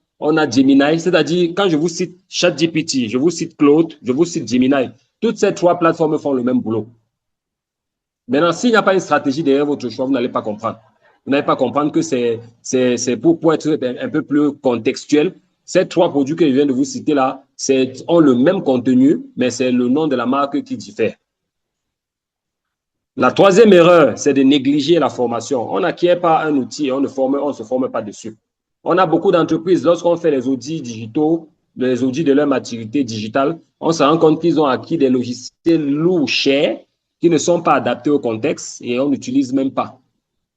Gemini. C'est-à-dire, quand je vous cite ChatGPT, je vous cite Claude, je vous cite Gemini, toutes ces 3 plateformes font le même boulot. Maintenant, s'il n'y a pas une stratégie derrière votre choix, vous n'allez pas comprendre. Vous n'allez pas comprendre que c'est pour être un peu plus contextuel. Ces 3 produits que je viens de vous citer là, ont le même contenu, mais c'est le nom de la marque qui diffère. La troisième erreur, c'est de négliger la formation. On n'acquiert pas un outil, on ne se forme pas dessus. On a beaucoup d'entreprises, lorsqu'on fait les audits digitaux, les audits de leur maturité digitale, on se rend compte qu'ils ont acquis des logiciels lourds, chers, qui ne sont pas adaptés au contexte et on n'utilise même pas.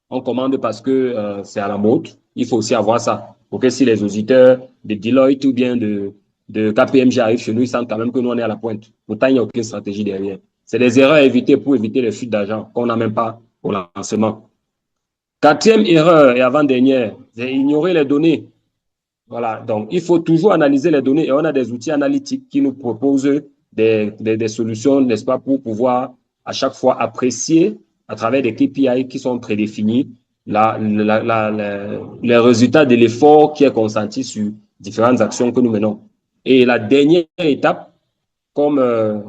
On commande parce que c'est à la mode. Il faut aussi avoir ça. Pour que si les auditeurs de Deloitte ou bien de KPMG arrivent chez nous, ils sentent quand même que nous, on est à la pointe. Pourtant, il n'y a aucune stratégie derrière. C'est des erreurs à éviter pour éviter les fuites d'argent qu'on n'a même pas au lancement. 4e erreur et avant-dernière, c'est ignorer les données. Voilà, donc il faut toujours analyser les données et on a des outils analytiques qui nous proposent des solutions, n'est-ce pas, pour pouvoir à chaque fois apprécier à travers des KPI qui sont prédéfinis les résultats de l'effort qui est consenti sur différentes actions que nous menons. Et la dernière étape, comme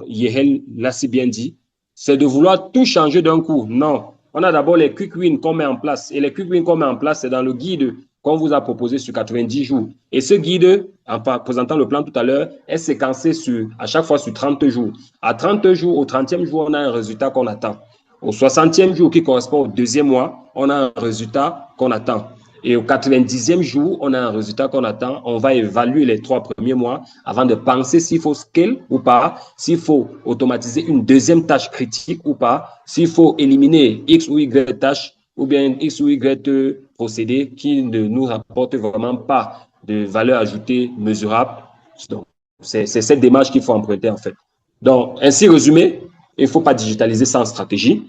Yehel l'a si bien dit, c'est de vouloir tout changer d'un coup. Non, on a d'abord les quick wins qu'on met en place. Et les quick wins qu'on met en place, c'est dans le guide qu'on vous a proposé sur 90 jours. Et ce guide, en présentant le plan tout à l'heure, est séquencé à chaque fois sur 30 jours. À 30 jours, au 30e jour, on a un résultat qu'on attend. Au 60e jour, qui correspond au deuxième mois, on a un résultat qu'on attend. Et au 90e jour, on a un résultat qu'on attend. On va évaluer les 3 premiers mois avant de penser s'il faut scale ou pas, s'il faut automatiser une deuxième tâche critique ou pas, s'il faut éliminer X ou Y tâche ou bien X ou Y procédé qui ne nous rapporte vraiment pas de valeur ajoutée mesurable. Donc, c'est cette démarche qu'il faut emprunter en fait. Donc, ainsi résumé, il ne faut pas digitaliser sans stratégie.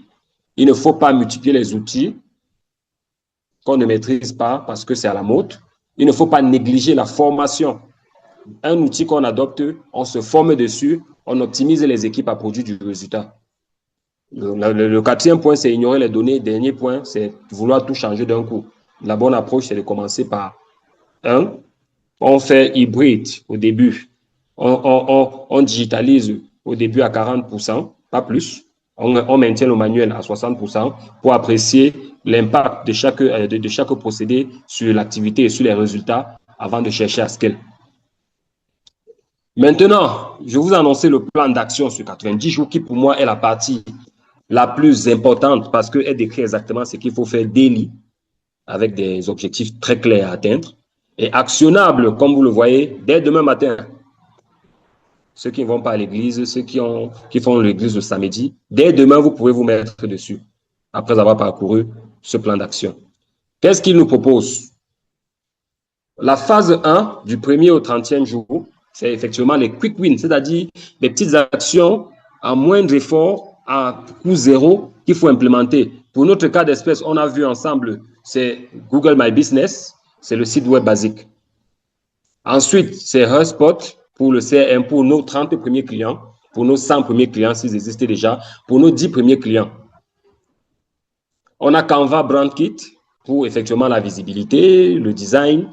Il ne faut pas multiplier les outils qu'on ne maîtrise pas parce que c'est à la mode. Il ne faut pas négliger la formation. Un outil qu'on adopte, on se forme dessus, on optimise les équipes à produire du résultat. Le quatrième point, c'est ignorer les données. Dernier point, c'est vouloir tout changer d'un coup. La bonne approche, c'est de commencer par on fait hybride au début. On digitalise au début à 40%, pas plus. On maintient le manuel à 60% pour apprécier l'impact de chaque procédé sur l'activité et sur les résultats avant de chercher à scale. Maintenant, je vous ai annoncé le plan d'action sur 90 jours qui pour moi est la partie la plus importante parce qu'elle décrit exactement ce qu'il faut faire daily avec des objectifs très clairs à atteindre et actionnables, comme vous le voyez, dès demain matin. Ceux qui ne vont pas à l'église, ceux qui font l'église le samedi, dès demain, vous pouvez vous mettre dessus après avoir parcouru ce plan d'action. Qu'est-ce qu'il nous propose? La phase 1, du 1er au 30e jour, c'est effectivement les quick wins, c'est-à-dire des petites actions à moindre effort, à coût zéro, qu'il faut implémenter. Pour notre cas d'espèce, on a vu ensemble, c'est Google My Business, c'est le site web basique. Ensuite, c'est HubSpot pour le CRM, pour nos 30 premiers clients, pour nos 100 premiers clients s'ils existaient déjà, pour nos 10 premiers clients. On a Canva Brand Kit pour effectivement la visibilité, le design,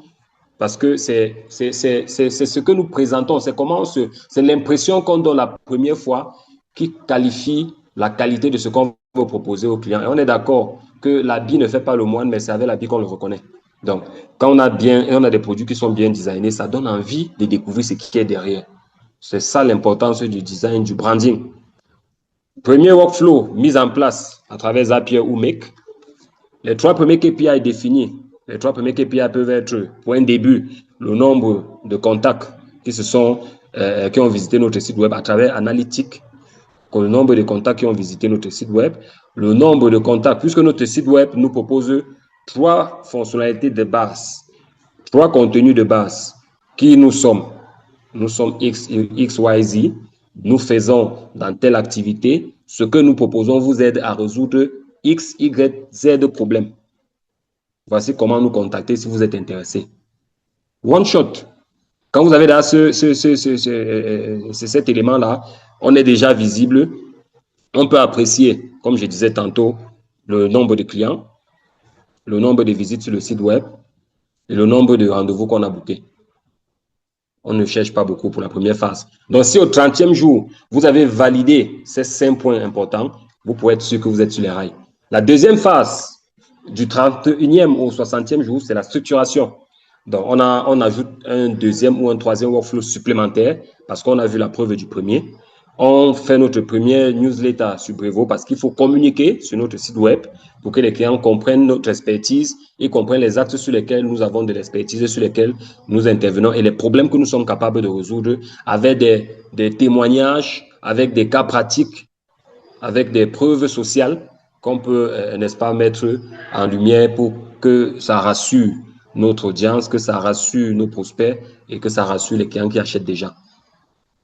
parce que c'est ce que nous présentons, c'est l'impression qu'on donne la première fois qui qualifie la qualité de ce qu'on veut proposer aux clients. Et on est d'accord que l'habit ne fait pas le moine, mais c'est avec l'habit qu'on le reconnaît. Donc, quand on a des produits qui sont bien designés, ça donne envie de découvrir ce qui est derrière. C'est ça l'importance du design, du branding. Premier workflow mis en place à travers Zapier ou Make. Les 3 premiers KPI définis. Les 3 premiers KPI peuvent être, pour un début, le nombre de contacts qui ont visité notre site web à travers Analytics, le nombre de contacts qui ont visité notre site web, le nombre de contacts, puisque notre site web nous propose 3 fonctionnalités de base, 3 contenus de base. Qui nous sommes? Nous sommes X, Y, Z. Nous faisons dans telle activité. Ce que nous proposons vous aide à résoudre X, Y, Z problèmes. Voici comment nous contacter si vous êtes intéressé. One shot. Quand vous avez là cet élément-là, on est déjà visible. On peut apprécier, comme je disais tantôt, le nombre de clients, le nombre de visites sur le site web et le nombre de rendez-vous qu'on a bookés. On ne cherche pas beaucoup pour la première phase. Donc, si au 30e jour, vous avez validé ces 5 points importants, vous pouvez être sûr que vous êtes sur les rails. La deuxième phase, du 31e au 60e jour, c'est la structuration. Donc, on ajoute un deuxième ou un troisième workflow supplémentaire parce qu'on a vu la preuve du premier. On fait notre première newsletter sur Brevo parce qu'il faut communiquer sur notre site web pour que les clients comprennent notre expertise et comprennent les axes sur lesquels nous avons de l'expertise et sur lesquels nous intervenons et les problèmes que nous sommes capables de résoudre avec des témoignages, avec des cas pratiques, avec des preuves sociales qu'on peut, n'est-ce pas, mettre en lumière pour que ça rassure notre audience, que ça rassure nos prospects et que ça rassure les clients qui achètent déjà.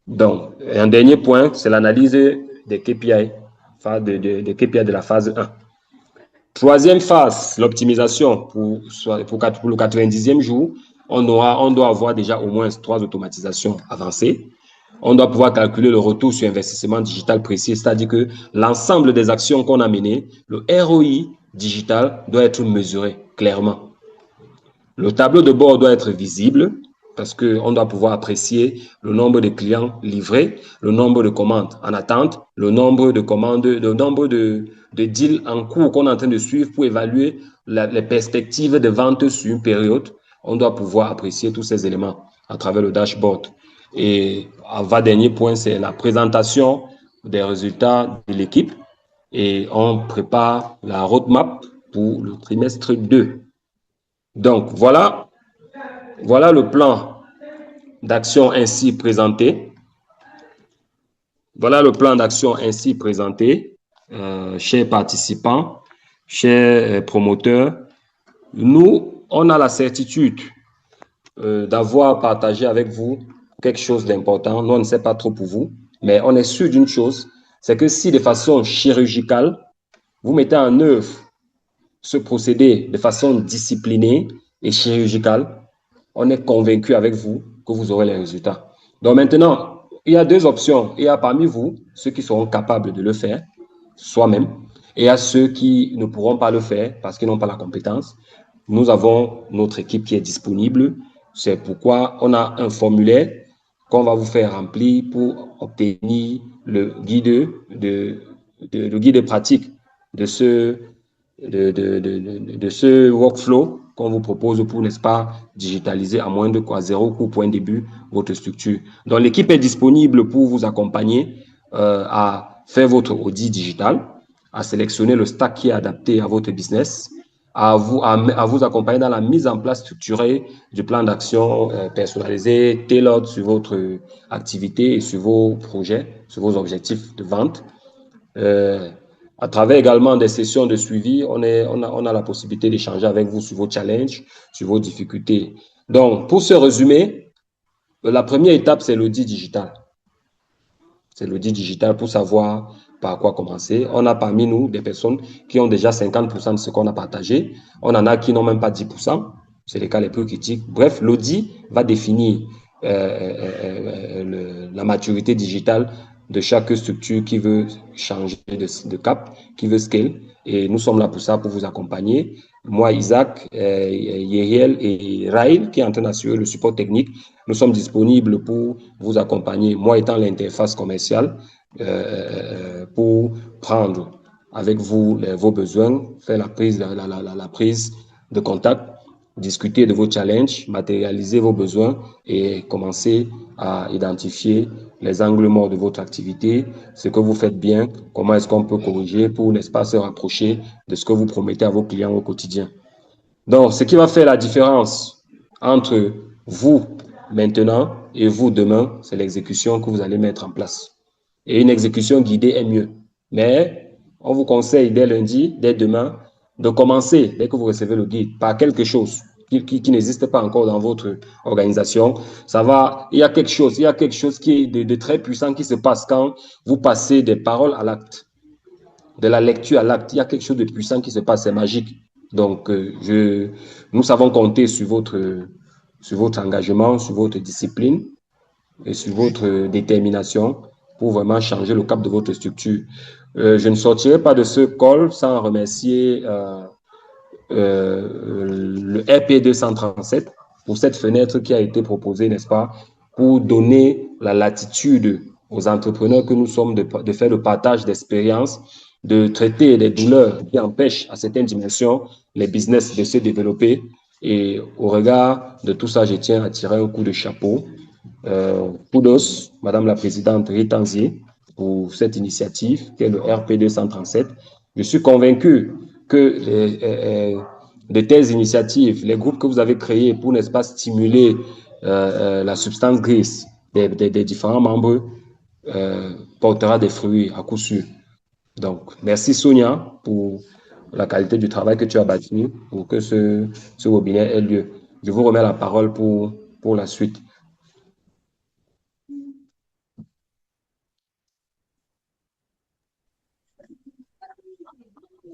Donc, un dernier point, c'est l'analyse des KPI, des KPI de la phase 1. Troisième phase, l'optimisation. Pour le 90e jour, on doit avoir déjà au moins 3 automatisations avancées. On doit pouvoir calculer le retour sur investissement digital précis, c'est-à-dire que l'ensemble des actions qu'on a menées, le ROI digital doit être mesuré clairement. Le tableau de bord doit être visible parce qu'on doit pouvoir apprécier le nombre de clients livrés, le nombre de commandes en attente, le nombre de commandes, le nombre de deals en cours qu'on est en train de suivre pour évaluer les perspectives de vente sur une période. On doit pouvoir apprécier tous ces éléments à travers le dashboard. Et avant-dernier point, c'est la présentation des résultats de l'équipe. Et on prépare la roadmap pour le trimestre 2. Donc, voilà le plan d'action ainsi présenté. Voilà le plan d'action ainsi présenté, chers participants, chers promoteurs. Nous, on a la certitude d'avoir partagé avec vous quelque chose d'important. Nous, on ne sait pas trop pour vous, mais on est sûr d'une chose, c'est que si de façon chirurgicale, vous mettez en œuvre ce procédé de façon disciplinée et chirurgicale, on est convaincu avec vous que vous aurez les résultats. Donc maintenant, il y a 2 options. Il y a parmi vous ceux qui seront capables de le faire soi-même et il y a ceux qui ne pourront pas le faire parce qu'ils n'ont pas la compétence. Nous avons notre équipe qui est disponible. C'est pourquoi on a un formulaire qu'on va vous faire remplir pour obtenir le guide pratique de ce workflow qu'on vous propose pour, n'est-ce pas, digitaliser à moins de quoi, 0 coût, point début, votre structure. Donc, l'équipe est disponible pour vous accompagner à faire votre audit digital, à sélectionner le stack qui est adapté à votre business, à vous accompagner dans la mise en place structurée du plan d'action personnalisé, tailored sur votre activité et sur vos projets, sur vos objectifs de vente. À travers également des sessions de suivi, on a la possibilité d'échanger avec vous sur vos challenges, sur vos difficultés. Donc, pour ce résumé, la première étape, c'est l'audit digital. C'est l'audit digital pour savoir par quoi commencer. On a parmi nous des personnes qui ont déjà 50% de ce qu'on a partagé. On en a qui n'ont même pas 10%. C'est les cas les plus critiques. Bref, l'audit va définir la maturité digitale de chaque structure qui veut changer de cap, qui veut scale. Et nous sommes là pour ça, pour vous accompagner. Moi, Isaac, Yeriel et Raïl, qui est en train d'assurer le support technique, nous sommes disponibles pour vous accompagner, moi étant l'interface commerciale, pour prendre avec vous vos besoins, faire la prise de contact, discuter de vos challenges, matérialiser vos besoins et commencer à identifier les angles morts de votre activité, ce que vous faites bien, comment est-ce qu'on peut corriger pour, n'est-ce pas, se rapprocher de ce que vous promettez à vos clients au quotidien. Donc, ce qui va faire la différence entre vous maintenant et vous demain, c'est l'exécution que vous allez mettre en place. Et une exécution guidée est mieux. Mais on vous conseille dès lundi, dès demain, de commencer, dès que vous recevez le guide, par quelque chose qui n'existe pas encore dans votre organisation. Il y a quelque chose qui est de très puissant qui se passe quand vous passez des paroles à l'acte, de la lecture à l'acte. Il y a quelque chose de puissant qui se passe, c'est magique. Donc, nous savons compter sur votre engagement, sur votre discipline et sur votre détermination pour vraiment changer le cap de votre structure. Je ne sortirai pas de ce call sans remercier le RP237 pour cette fenêtre qui a été proposée, n'est-ce pas, pour donner la latitude aux entrepreneurs que nous sommes de faire le partage d'expériences, de traiter les douleurs qui empêchent à certaines dimensions les business de se développer. Et au regard de tout ça, je tiens à tirer un coup de chapeau. Kudos, Madame la Présidente Ritanzier, pour cette initiative qui est le RP237. Je suis convaincu que de telles initiatives, les groupes que vous avez créés pour, n'est-ce pas, stimuler la substance grise des différents membres portera des fruits à coup sûr. Donc, merci Sonia pour la qualité du travail que tu as bâti pour que ce webinaire ait lieu. Je vous remets la parole pour la suite.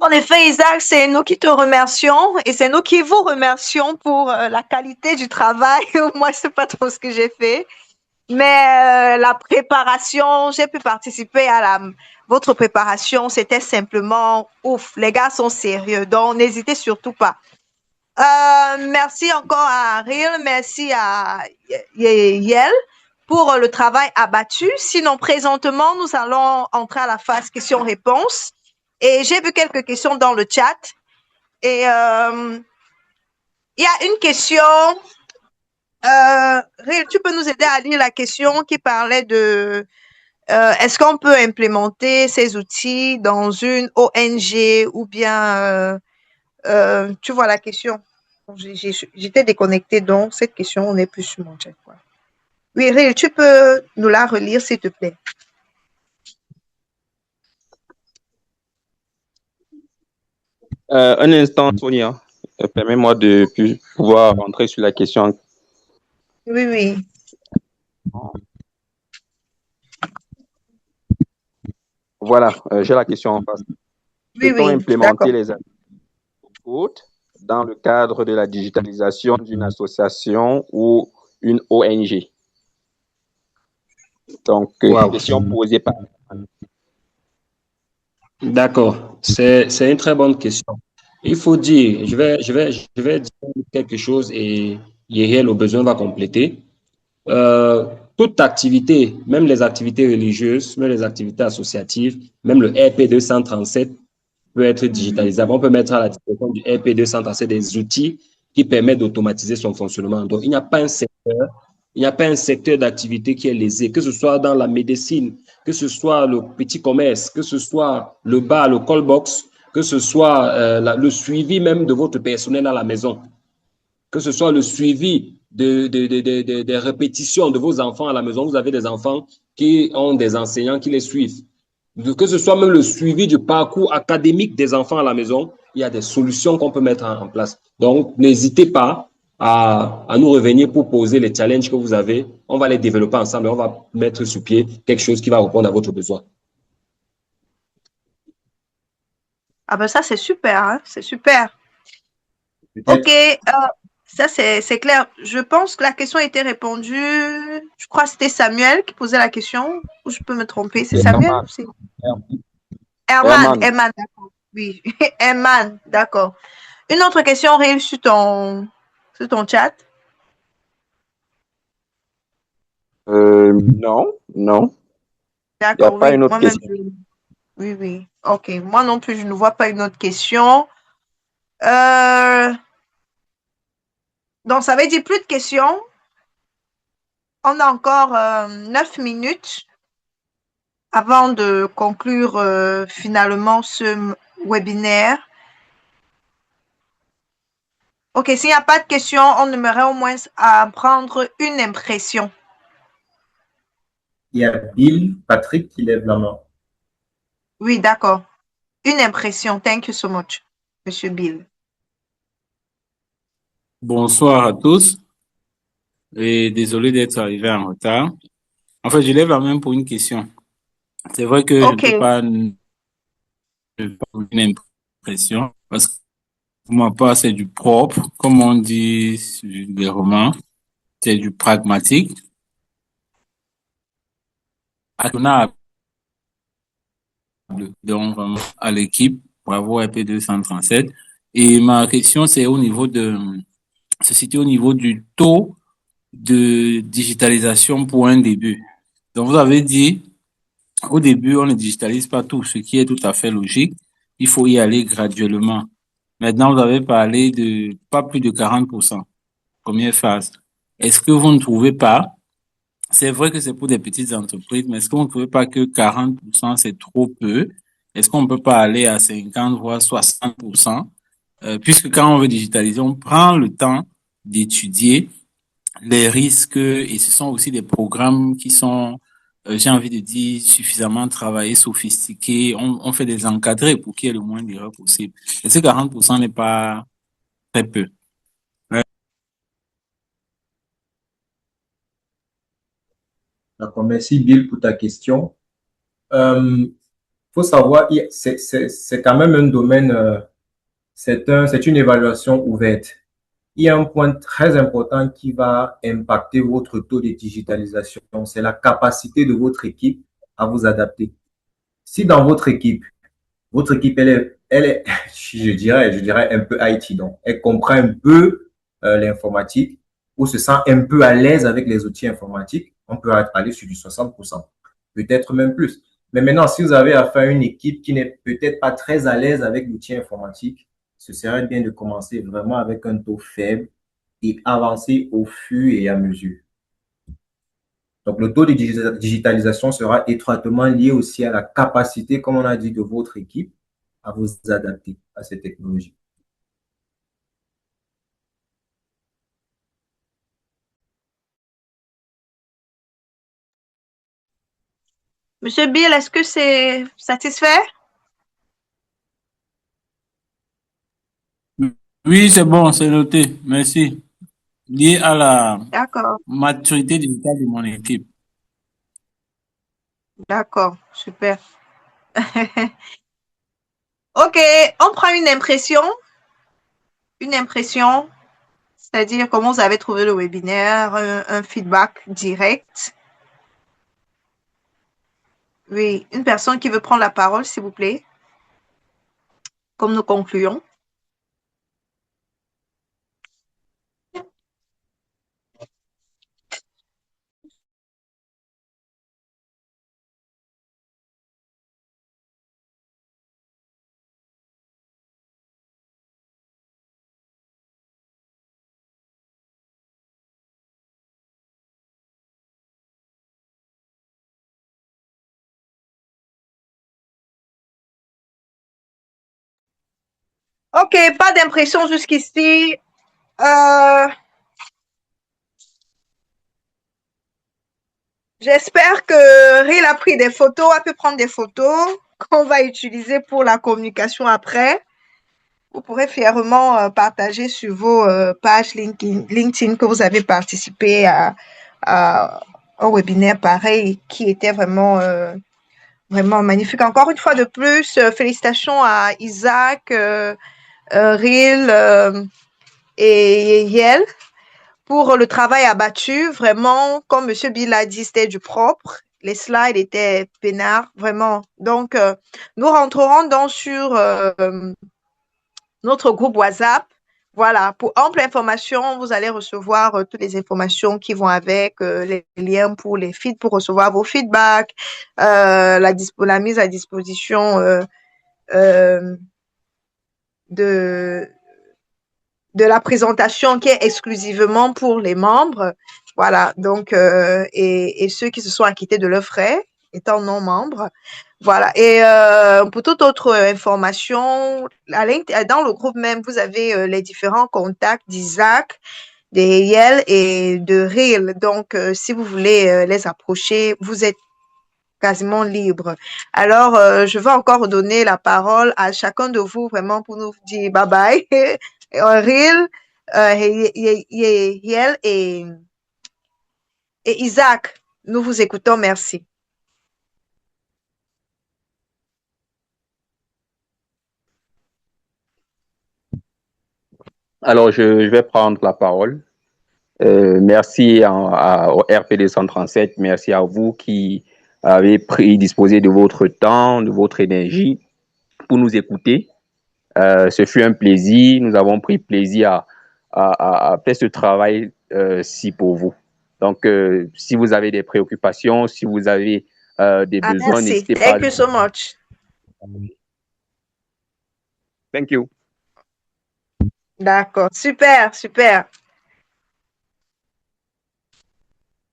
En effet, Isaac, c'est nous qui te remercions et c'est nous qui vous remercions pour la qualité du travail. Moi, je sais pas trop ce que j'ai fait, mais la préparation, j'ai pu participer à votre préparation. C'était simplement ouf. Les gars sont sérieux, donc n'hésitez surtout pas. Merci encore à Ariel, merci à Yel pour le travail abattu. Sinon, présentement, nous allons entrer à la phase questions-réponses. Et j'ai vu quelques questions dans le chat. Et il y a une question. Riel, tu peux nous aider à lire la question qui parlait de est-ce qu'on peut implémenter ces outils dans une ONG ou bien tu vois la question. J'étais déconnectée, donc cette question n'est plus sur mon chat. Quoi. Oui, Riel, tu peux nous la relire, s'il te plaît. Un instant, Sonia. Permets-moi de pouvoir rentrer sur la question. Oui, oui. Voilà, j'ai la question en face. Oui, Peut-on oui, implémenter d'accord. les actes dans le cadre de la digitalisation d'une association ou une ONG? Donc, Wow. question posée par... D'accord, c'est une très bonne question. Il faut dire, je vais dire quelque chose et Yeriel au besoin va compléter. Toute activité, même les activités religieuses, même les activités associatives, même le RP 237 peut être digitalisable. On peut mettre à la disposition du RP 237 des outils qui permettent d'automatiser son fonctionnement. Donc, il n'y a pas un secteur d'activité qui est lésé, que ce soit dans la médecine, que ce soit le petit commerce, que ce soit le bar, le call box, que ce soit le suivi même de votre personnel à la maison, que ce soit le suivi des répétitions de vos enfants à la maison. Vous avez des enfants qui ont des enseignants qui les suivent. Que ce soit même le suivi du parcours académique des enfants à la maison, il y a des solutions qu'on peut mettre en place. Donc, n'hésitez pas à nous revenir pour poser les challenges que vous avez. On va les développer ensemble et on va mettre sur pied quelque chose qui va répondre à votre besoin. Ah ben ça, c'est super, hein? C'est super. Ok, Peut-être. ça c'est clair. Je pense que la question a été répondue. Je crois que c'était Samuel qui posait la question. Ou je peux me tromper. C'est Samuel ou Herman, c'est Herman? Herman. Herman, d'accord. Oui, Herman, d'accord. Une autre question arrive sur ton chat. Non, non. Il n'y a D'accord, pas oui. une autre Moi-même, question. oui, oui. Ok. Moi non plus, je ne vois pas une autre question. Euh, donc, ça veut dire plus de questions. On a encore 9 minutes avant de conclure finalement ce webinaire. Ok, s'il n'y a pas de questions, on aimerait au moins à prendre une impression. Il y a Bill Patrick qui lève la main. Oui, d'accord. Une impression. Thank you so much, Monsieur Bill. Bonsoir à tous et désolé d'être arrivé en retard. En fait, je lève la main pour une question. C'est vrai que je ne Ok, peux pas ne pas une impression parce que pour ma part, c'est du propre, comme on dit sur les romans, c'est du pragmatique. Attonnable. Donc, vraiment, à l'équipe, bravo AP237. Et ma question, c'est au niveau se situe au niveau du taux de digitalisation pour un début. Donc, vous avez dit, au début, on ne digitalise pas tout, ce qui est tout à fait logique. Il faut y aller graduellement. Maintenant, vous avez parlé de pas plus de 40%. Première phase. Est-ce que vous ne trouvez pas, c'est vrai que c'est pour des petites entreprises, mais est-ce que vous ne trouvez pas que 40% c'est trop peu? Est-ce qu'on ne peut pas aller à 50 voire 60%? Puisque quand on veut digitaliser, on prend le temps d'étudier les risques et ce sont aussi des programmes qui sont, j'ai envie de dire, suffisamment travaillés, sophistiqués. On fait des encadrés pour qu'il y ait le moins d'erreurs possible. Et ce 40% n'est pas très peu. Ouais. D'accord, merci Bill pour ta question. Il faut savoir, c'est quand même un domaine, c'est une évaluation ouverte. Il y a un point très important qui va impacter votre taux de digitalisation, c'est la capacité de votre équipe à vous adapter. Si dans votre équipe, elle est, je dirais un peu IT, donc elle comprend un peu l'informatique ou se sent un peu à l'aise avec les outils informatiques, on peut aller sur du 60%, peut-être même plus. Mais maintenant, si vous avez affaire à une équipe qui n'est peut-être pas très à l'aise avec l'outil informatique, ce serait bien de commencer vraiment avec un taux faible et avancer au fur et à mesure. Donc, le taux de digitalisation sera étroitement lié aussi à la capacité, comme on a dit, de votre équipe à vous adapter à ces technologies. Monsieur Bill, est-ce que c'est satisfait? Oui, c'est bon, c'est noté. Merci. Lié à la D'accord, maturité digitale de mon équipe. d'accord, super. Ok, on prend une impression, c'est-à-dire comment vous avez trouvé le webinaire, un feedback direct. Oui, une personne qui veut prendre la parole, s'il vous plaît, comme nous concluons. Ok, pas d'impression jusqu'ici. J'espère que Ril a pris des photos, a pu prendre des photos qu'on va utiliser pour la communication après. Vous pourrez fièrement partager sur vos pages LinkedIn que vous avez participé à un webinaire pareil qui était vraiment magnifique. Encore une fois de plus, félicitations à Isaac, Ril et Yel pour le travail abattu. Vraiment, comme M. Bill a dit, c'était du propre. Les slides étaient peinards, vraiment. Donc, nous rentrerons sur notre groupe WhatsApp. Voilà, pour ample information, vous allez recevoir toutes les informations qui vont avec, les liens pour les feeds, pour recevoir vos feedbacks, la mise à disposition de, de la présentation qui est exclusivement pour les membres. Voilà, donc, et ceux qui se sont acquittés de leurs frais, étant non membres. Voilà, et pour toute autre information, dans le groupe même, vous avez les différents contacts d'Isaac, de Yel et de Ril. Donc, si vous voulez les approcher, vous êtes quasiment libre. Alors, je vais encore donner la parole à chacun de vous vraiment pour nous dire bye bye. Ril, Yel et Isaac, nous vous écoutons. Merci. Alors, je vais prendre la parole. Merci au RPD 137. Merci à vous qui avez disposé de votre temps, de votre énergie pour nous écouter. Ce fut un plaisir. Nous avons pris plaisir à faire ce travail-ci pour vous. Donc, si vous avez des préoccupations, si vous avez des besoins, merci. n'hésitez pas. Thank you so much. Thank you. D'accord. Super, super.